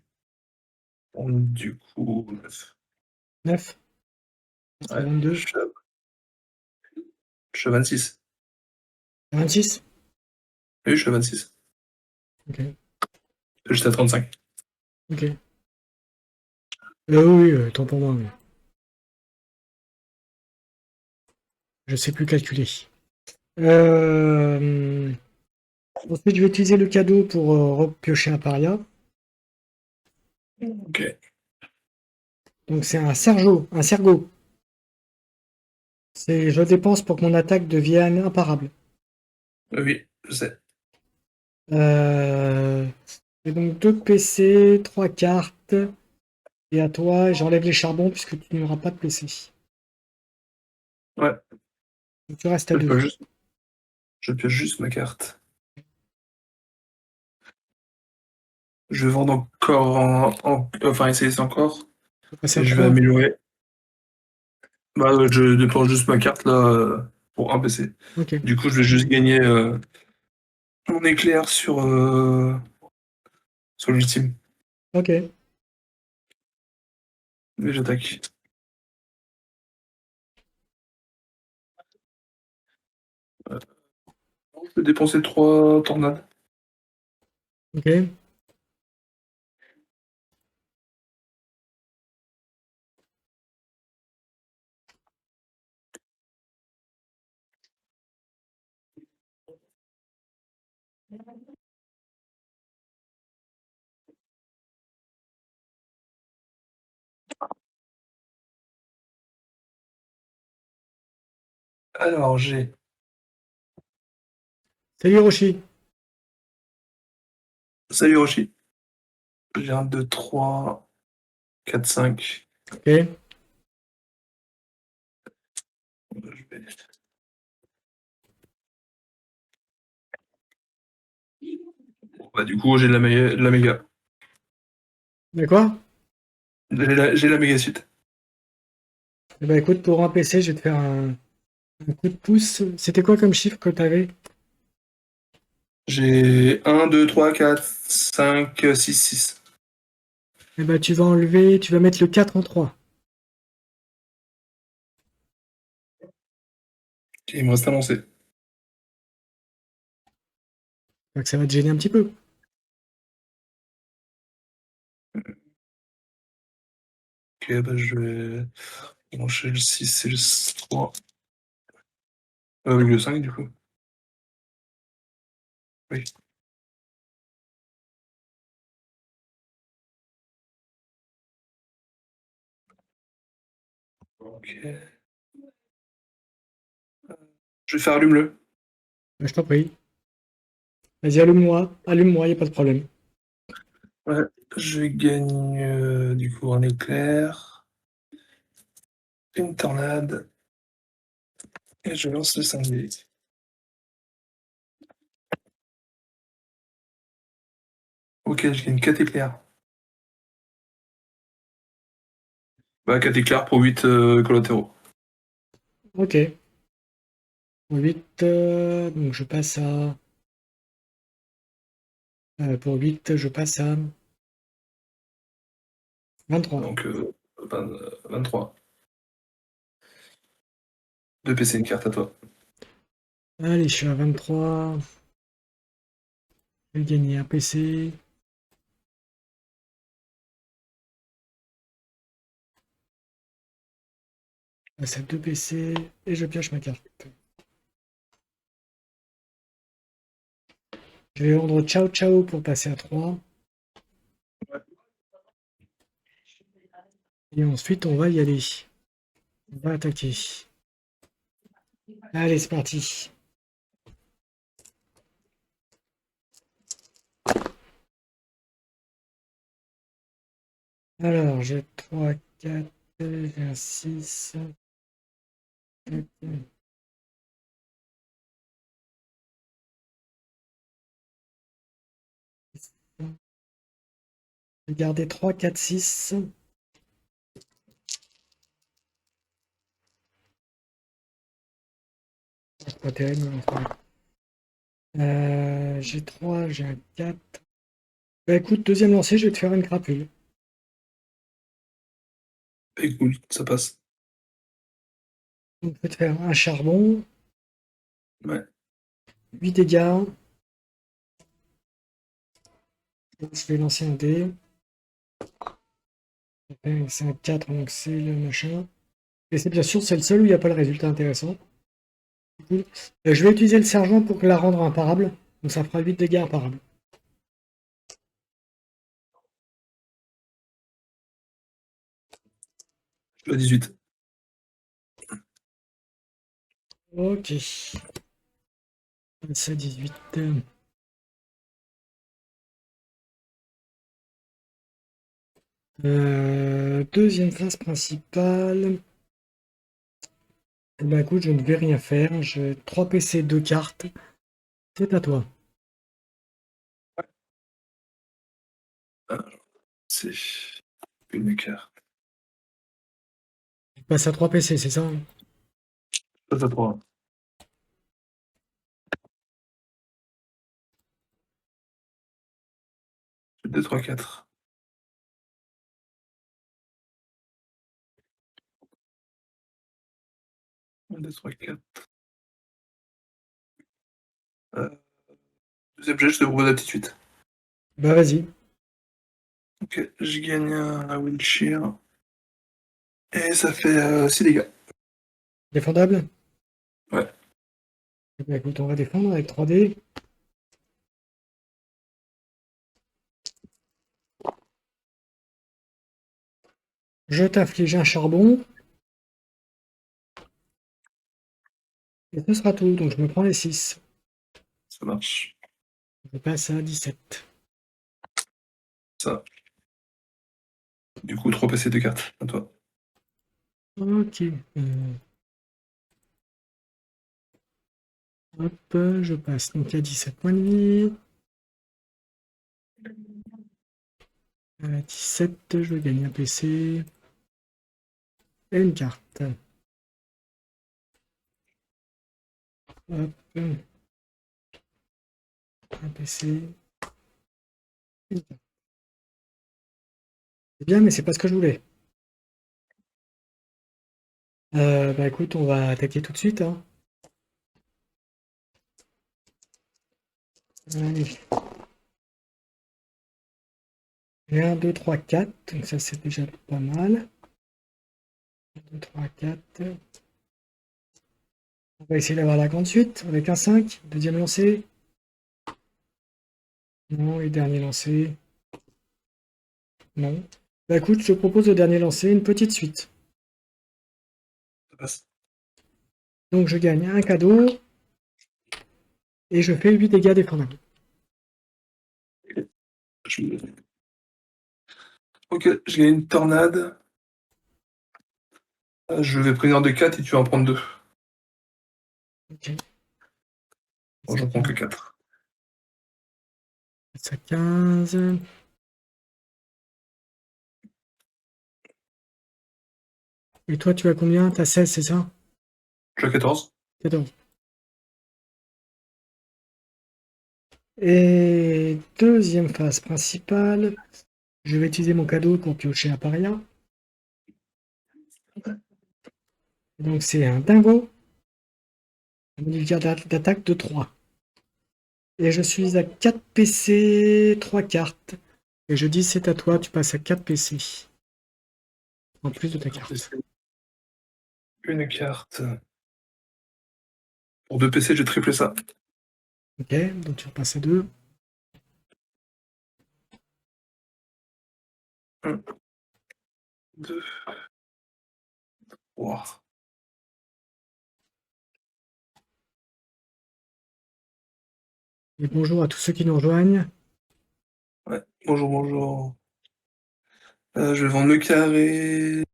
prendre du coup 9. 9. Ouais, 22. je suis à 26. 26. Oui, je suis à 26. Ok. J'étais à 35. Ok. Oui, tant pour moi. Oui. Je sais plus calculer. Euh, Ensuite, je vais utiliser le cadeau pour repiocher un paria. Ok. Donc c'est un Sergo, un Sergo. C'est je dépense pour que mon attaque devienne imparable. Oui, je sais. Euh, et donc 2 PC, 3 cartes. Et à toi, j'enlève les charbons puisque tu n'auras pas de PC. Ouais. Donc tu restes à Je 2. pioche juste, je pioche juste ma carte. Je vais vendre encore enfin, essayer ça encore. On va passer Et à je vais 3. améliorer. Bah, je dépense juste ma carte là pour un PC. Ok, Du coup, je vais juste gagner mon éclair sur l'ultime. ok. Mais j'attaque. Je peux dépenser 3 tornades. Ok. Alors, j'ai. Salut Roshi. Salut Roshi. J'ai un 2 3 4 5. Ok. Je vais- Bah, du coup, j'ai de la méga. D'accord. J'ai la méga suite. Eh ben écoute, pour un PC, je vais te faire un coup de pouce. C'était quoi comme chiffre que tu avais? J'ai un 2 3 4 5 6 6. Eh ben tu vas enlever, tu vas mettre le 4 en 3. Il me reste à lancer. Donc ça va te gêner un petit peu. Ok, bah, je vais brancher le 6 et le 3. Avec le 5, du coup. Oui. Ok. Je vais faire allume-le. Ben, je t'en prie. Vas-y, allume-moi. Allume-moi, y a pas de problème. Ouais. Je gagne du coup un éclair, une tornade, et je lance le 5D. Ok, je gagne 4 éclairs. Bah, 4 éclairs pour 8 collatéraux. Ok. Pour 8, donc je passe à... pour 8, je passe à 23. Donc 23. 2 PC, une carte à toi. Allez, je suis à 23. Je vais gagner un PC. Je passe à 2 PC. Et je pioche ma carte. Je vais vendre Ciao Ciao pour passer à 3. Et ensuite, on va y aller. On va attaquer. Allez, c'est parti. Alors, j'ai 3, 4, j'ai un 6. Je vais garder 3, 4, 6. C'est pas terrible, mais enfin, j'ai 3, j'ai un 4. Bah écoute, deuxième lancé, je vais te faire une crapule. Et cool, ça passe. Donc, je vais te faire un charbon, Ouais. 8 dégâts. Donc, je vais lancer un dé. C'est un 4, donc c'est le machin. Et c'est bien sûr, c'est le seul où il n'y a pas le résultat intéressant. Cool. Je vais utiliser le sergent pour la rendre imparable. Donc ça fera 8 dégâts imparables. Je suis à 18. Ok. Ça 18. Deuxième phase principale. Eh ben écoute, je ne vais rien faire. J'ai 3 PC, 2 cartes. C'est à toi. C'est une carte. Tu passes à 3 PC, c'est ça? Ça, 3. 2, 3, 4. 1, 2, 3, 4. Deuxième jet, je te propose la petite suite. Bah vas-y. Ok, je gagne un Wilshire. Et ça fait 6 dégâts. Défendable? Ouais. Eh ben écoute, on va défendre avec 3D. Je t'inflige un charbon. Et ce sera tout. Donc je me prends les 6. Ça marche. Je passe à 17. Ça. Du coup, 3 PC, 2 cartes. À toi. Ok. Hop, je passe donc à 17 points de vie. À 17, je gagne un PC et une carte. Hop, un PC, une carte. C'est bien, mais c'est pas ce que je voulais. Bah écoute, on va attaquer tout de suite, hein. Allez. Et 1, 2, 3, 4. Donc ça, c'est déjà pas mal. 1, 2, 3, 4. On va essayer d'avoir la grande suite avec un 5. Deuxième lancé. Non, et dernier lancé. Non. Bah écoute, je te propose le dernier lancé, une petite suite. Ça passe. Donc je gagne un cadeau et je fais 8 dégâts défendables. Je- Ok, je gagne une tornade. Je vais prévenir de 4 et tu vas en prendre 2. Ok. Bon, j'en prends que 4. Ça 15. Et toi, tu as combien? T'as 16, c'est ça? Je suis à 14. 14. Et deuxième phase principale, je vais utiliser mon cadeau pour piocher un paria. Donc c'est un dingo, un modificateur d'attaque de 3. Et je suis à 4 PC, 3 cartes. Et je dis c'est à toi, tu passes à 4 PC. En plus de ta carte. Une carte. Pour 2 PC, j'ai triplé ça. Ok, donc tu repasses à 2. 1, 2, 3. Et bonjour à tous ceux qui nous rejoignent. Ouais. Bonjour, bonjour. Je vais vendre le carré.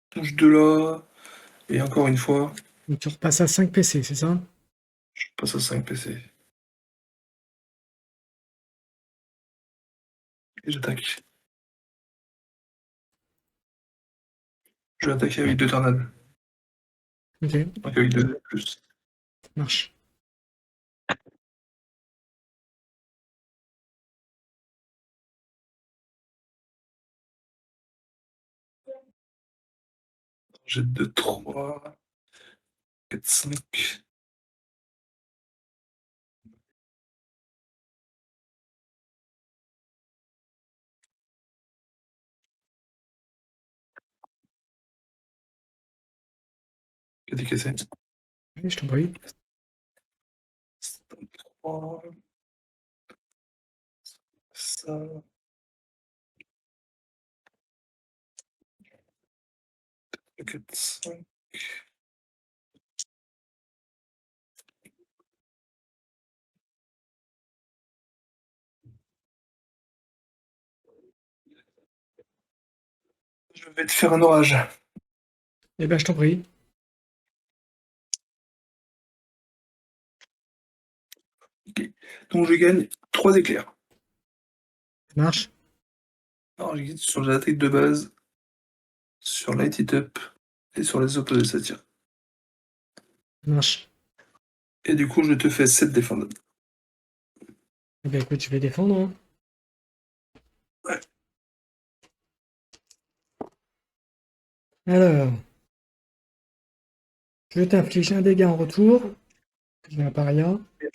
Touche de là. Et encore une fois, Donc tu repasses à 5 PC, c'est ça? je passe à 5 PC. Et j'attaque. Je vais attaquer avec 2 tornades. Ok, Donc avec 2 plus. ça marche. J'ai 2, 3, 4, 5. Qui a décaissé. Oui, je t'en prie. 3. ça. 4, 5. Je vais te faire un orage. Eh ben, je t'en prie. Ok. Donc je gagne 3 éclairs. Ça marche. Alors j'ai sur l'attaque de base, sur Light It Up et sur les opposés satire. Ça marche. Et du coup je te fais 7 défendu. Eh ben, écoute, je vais défendre, hein. Ouais. Alors, je t'inflige un dégât en retour. J'ai un paria. Je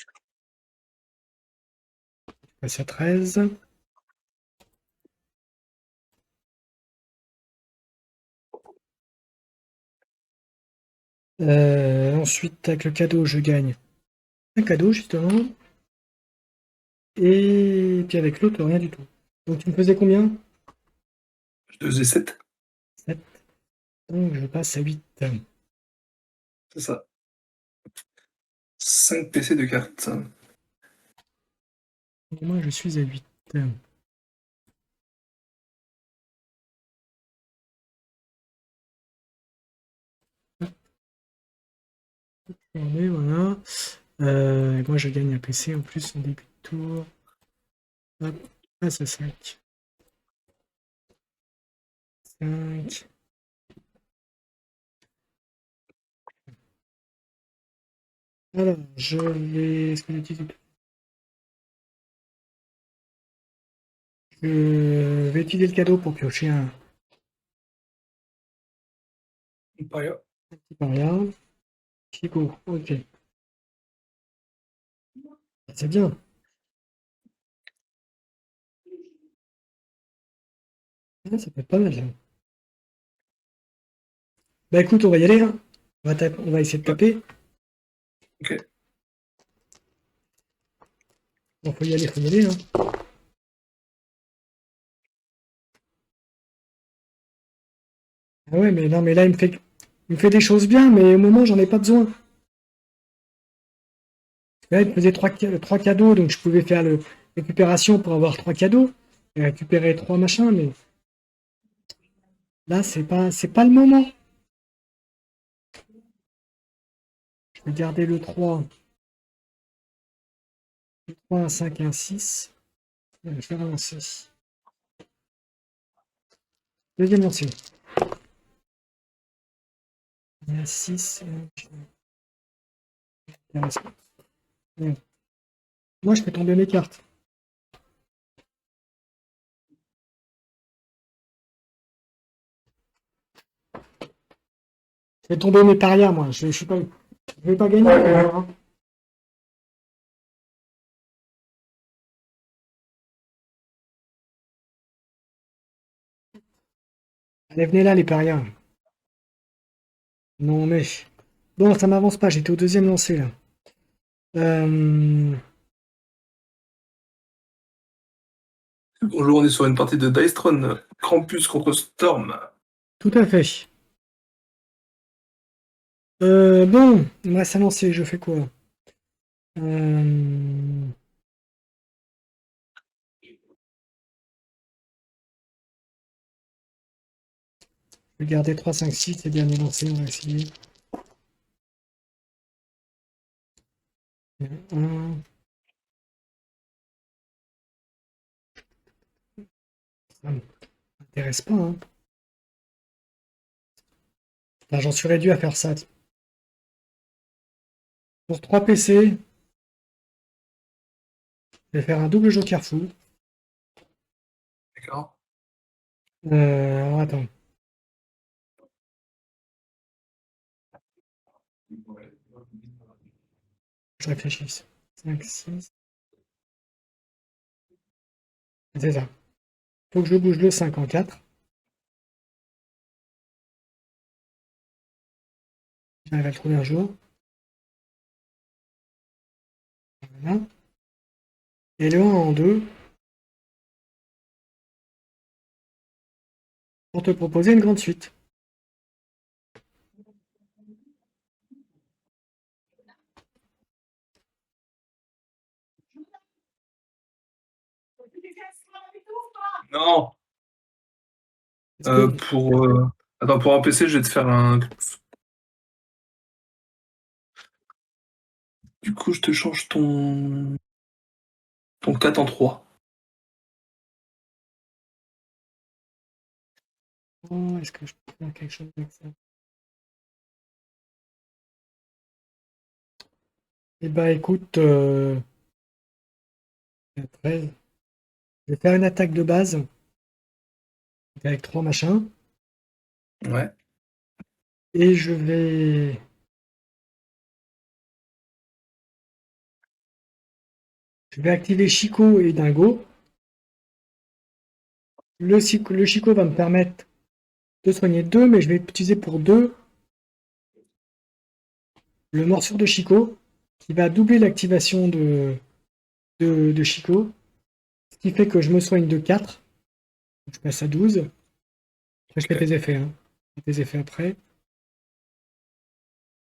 passe à 13. Ensuite, avec le cadeau, je gagne un cadeau, justement. Et puis avec l'autre, rien du tout. Donc tu me faisais combien? Je te faisais 7. 7. Donc je passe à 8. C'est ça. 5 PC de cartes. Et moi, je suis à 8. Formé, voilà. Et moi, je gagne un PC en plus en début de tour. Hop, passe à 5. 5. Alors, je vais. Est-ce que je vais utiliser le cadeau pour piocher un Paria. petit paria. Chico, ok. C'est bien. Ah, ça peut être pas mal, là. Bah écoute, on va y aller, hein. On va essayer de Ouais. taper. Ok. Bon, faut y aller, hein. Ah ouais, mais non, mais là, il me fait des choses bien, mais au moment, j'en ai pas besoin. Là, il me faisait trois cadeaux, donc je pouvais faire le récupération pour avoir 3 cadeaux et récupérer 3 machins, mais là, c'est pas le moment. Je vais garder le 3, un 5 et un 6. Je vais faire un lancer. Deuxième lancer. Il y a 6. Moi, je fais tomber mes cartes. Je fais tomber mes parias, moi. Je suis pas, je vais pas gagner. Hein. Allez, venez là, les parias. Non, mais. Bon, ça m'avance pas. J'étais au deuxième lancer, là. Euh, Bonjour, on est sur une partie de Dice Throne. Krampus contre Storm. Tout à fait. Bon, il me reste à lancer. Je fais quoi? Euh, Je vais garder 3, 5, 6 et dernier lancé. On va essayer. 1. Ça m'intéresse pas, hein. Là, j'en suis réduit à faire ça. Pour 3 PC, je vais faire un double joker fou. D'accord. Alors, attends. Je réfléchisse. 5, 6. C'est ça. Faut que je bouge le 5 en 4. J'arrive à le trouver un jour. Voilà. Et le 1 en 2. pour te proposer une grande suite. Non. Est-ce que Attends, pour un PC, je vais te faire un. Du coup, je te change ton 4 en 3. est-ce que je peux faire quelque chose avec ça? Eh ben écoute, 13. Je vais faire une attaque de base avec 3 machins. Ouais. Et je vais activer Chico et Dingo. Le Chico va me permettre de soigner 2, mais je vais utiliser pour 2 le morsure de Chico, qui va doubler l'activation de Chico, ce qui fait que je me soigne de 4. Je passe à 12. Après, je fais Ok. tes effets. Hein. Je fais tes effets après.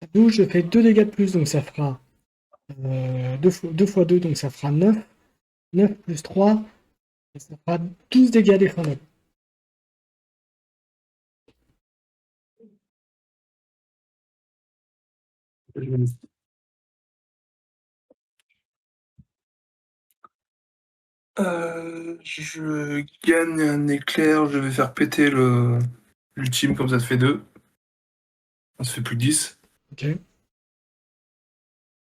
À 12, je fais 2 dégâts de plus, donc ça fera 2 fois 2, donc ça fera 9. 9 plus 3, et ça fera 12 dégâts défendables. Je gagne un éclair, je vais faire péter l'ultime, comme ça te fait 2. Ça fait plus que 10. Ok,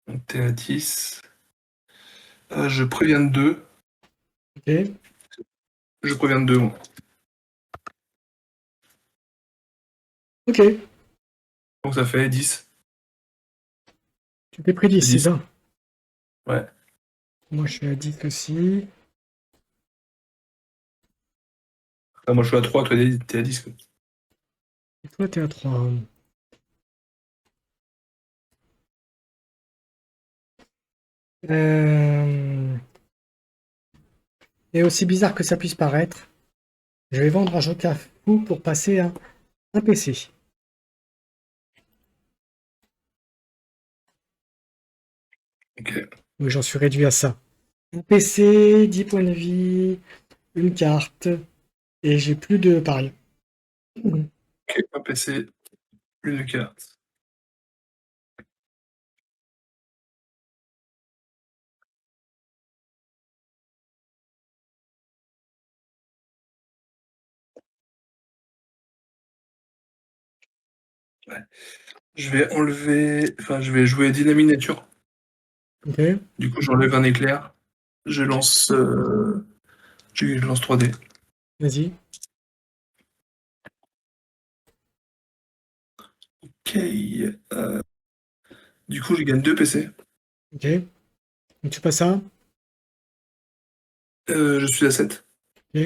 Donc t'es à 10. Je préviens de 2. ok, Je préviens de 2, moi. ok. Donc ça fait 10. Tu t'es pris 10, C'est c'est 10. ça. Ouais. Moi, je suis à 10 aussi. Ah, moi je suis à 3, toi t'es à 10, quoi. Et toi, t'es à 3. Euh, Et aussi bizarre que ça puisse paraître, je vais vendre un Joker fou pour passer à un PC. Ok. Oui, j'en suis réduit à ça. Un PC, 10 points de vie, une carte, et j'ai plus de pareil. Ok, un PC, une carte. Ouais. Je vais enlever. Enfin, je vais jouer Dynamic Nature. Ok, Du coup, j'enlève un éclair. Je lance. Je lance 3D. vas-y. Ok. euh, du coup, je gagne 2 PC. Ok. Donc tu passes ça. Je suis à 7. Ok.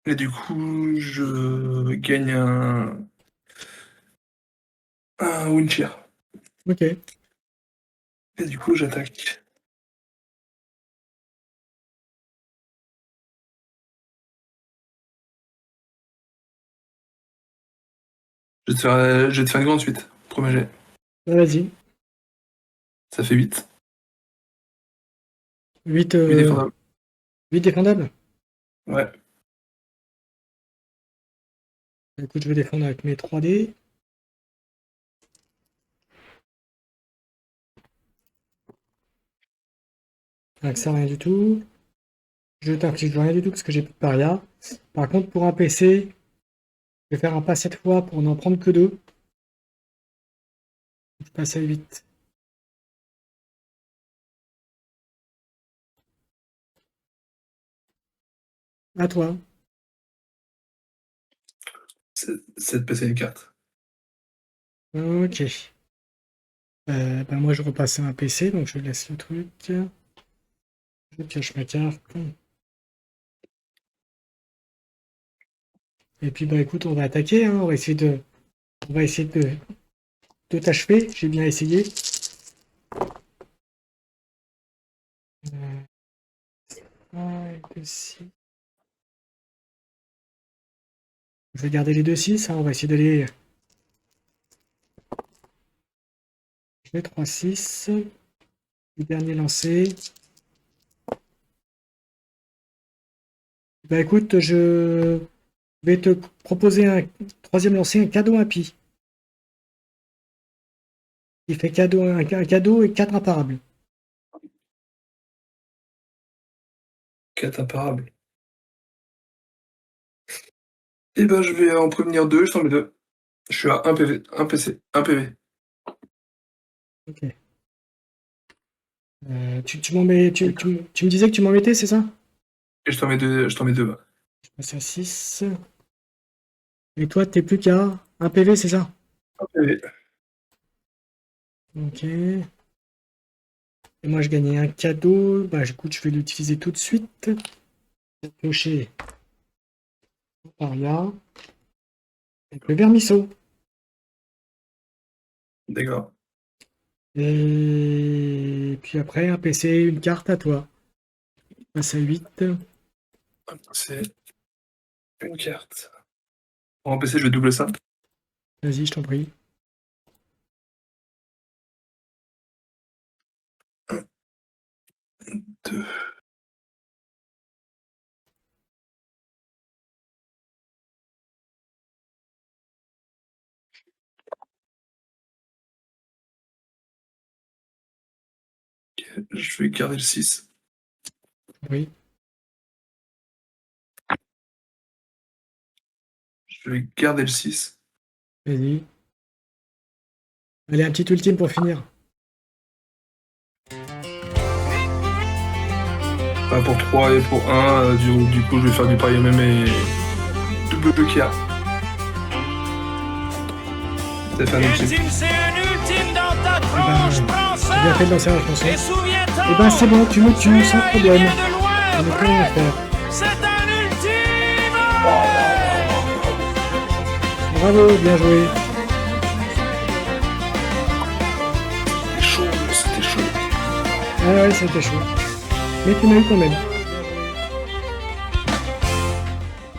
Et du coup, je gagne un Winchir. Ok. Et du coup, j'attaque. Je vais te faire une grande suite. Premier jet. Vas-y. Ça fait 8. 8, 8 défendables. 8 défendables. Ouais. Écoute, je vais défendre avec mes 3D. Avec ça, rien du tout. Je t'inflige rien du tout parce que j'ai plus de paria. Par contre, pour un PC, je vais faire un pas cette fois pour n'en prendre que 2. Je passe à 8. À toi. 7 PC, une carte. Ok. Moi, je repasse à un PC, donc je laisse le truc. Je pioche ma carte. Et puis, bah écoute, on va attaquer. Hein. On va essayer de t'achever. J'ai bien essayé. 5, 6. Je vais garder les 2-6, hein, on va essayer d'aller... Je vais 3-6. Le dernier lancé. Bah écoute, je vais te proposer un troisième lancé, un cadeau impie. Il fait cadeau, un cadeau et 4 imparables. 4 imparables. Et ben, je vais en prévenir 2, je t'en mets 2. Je suis à 1 PV, 1 PC, 1 PV. Ok. Tu m'en mets, tu me disais que tu m'en mettais, c'est ça? Et je t'en mets 2, ouais. Je passe à 6. Et toi, t'es plus qu'à 1 PV, c'est ça? 1 PV. Ok. Et moi, je gagnais un cadeau. Bah écoute, je vais l'utiliser tout de suite. Piocher par là. Avec le vermisseau. D'accord. Et puis après, un PC, une carte à toi. Je passe à 8. C'est une carte. En PC, je vais doubler ça. Vas-y, je t'en prie. 2. Je vais garder le 6. Oui. Je vais garder le 6. Vas-y. Allez, un petit ultime pour finir. Enfin, pour 3 et pour 1, du coup, je vais faire du pari même et double Kia. Ça fait un ultime. J'ai bien fait de lancer la chanson. Et ben c'est bon, tu me tues sans problème. On ne peut rien faire. Bravo, bien joué. C'était chaud, c'était chaud. Ah ouais, c'était chaud. Mais tu m'as eu quand même.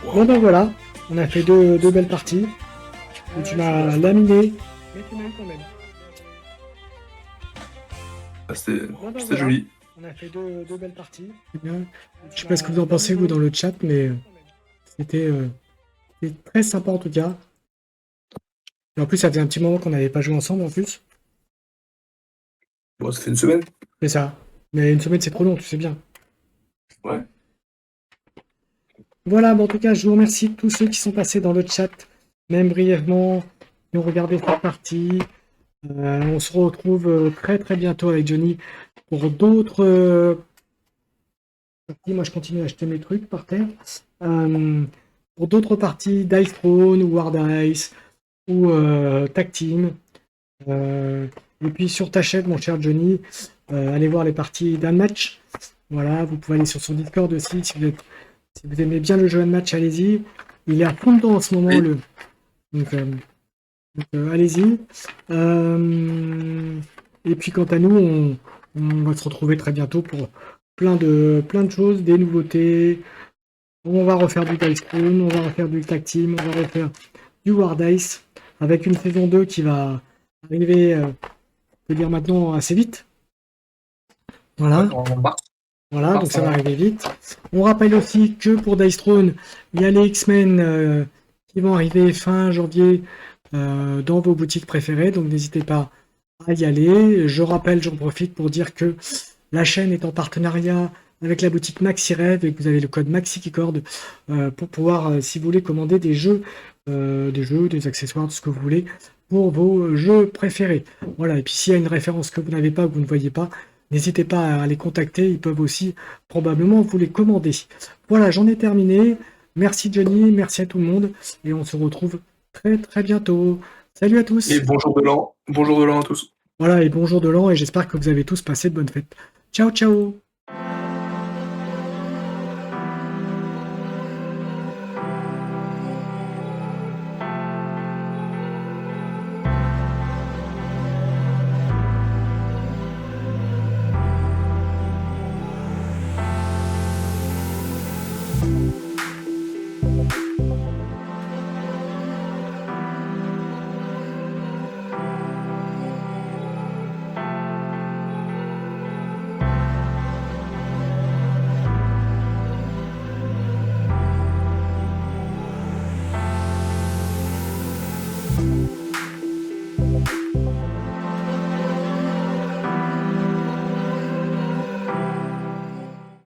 Bon ben voilà, on a fait deux belles parties. Et tu m'as laminé. Mais tu m'as eu quand même. Ah, c'était joli. On a fait deux belles parties. Je sais pas ce que vous en pensez vous dans le chat, mais c'était très sympa en tout cas. Et en plus, ça faisait un petit moment qu'on n'avait pas joué ensemble en plus. Bon, ça fait une semaine. C'est ça. Mais une semaine, c'est trop long, tu sais bien. Ouais. Voilà, mais en tout cas, je vous remercie tous ceux qui sont passés dans le chat, même brièvement, qui ont regardé cette partie. On se retrouve très très bientôt avec Johnny pour d'autres parties. Moi, je continue à acheter mes trucs par terre. Pour d'autres parties d'Ice Throne ou War Dice ou Tag Team. Et puis sur ta chaîne, mon cher Johnny, allez voir les parties d'un match. Voilà, vous pouvez aller sur son Discord aussi si vous aimez bien le jeu de match, allez-y. Il est à fond dedans en ce moment. Oui. Donc, allez-y. Et puis quant à nous, on va se retrouver très bientôt pour plein de choses, des nouveautés. On va refaire du Dice Throne, on va refaire du Tag Team, on va refaire du War Dice avec une saison 2 qui va arriver, je peux dire maintenant, assez vite. Voilà. Voilà, donc ça va arriver vite. On rappelle aussi que pour Dice Throne, il y a les X-Men qui vont arriver fin janvier dans vos boutiques préférées, donc n'hésitez pas à y aller. Je rappelle, j'en profite pour dire que la chaîne est en partenariat avec la boutique MaxiRev et que vous avez le code MaxiKeycord pour pouvoir, si vous voulez, commander des jeux, des accessoires, tout ce que vous voulez pour vos jeux préférés. Voilà, et puis s'il y a une référence que vous n'avez pas, que vous ne voyez pas, n'hésitez pas à les contacter, ils peuvent aussi probablement vous les commander. Voilà, j'en ai terminé. Merci Johnny, merci à tout le monde, et on se retrouve très très bientôt. Salut à tous. Et bonjour de l'an à tous. Voilà, et bonjour de l'an, et j'espère que vous avez tous passé de bonnes fêtes. Ciao, ciao.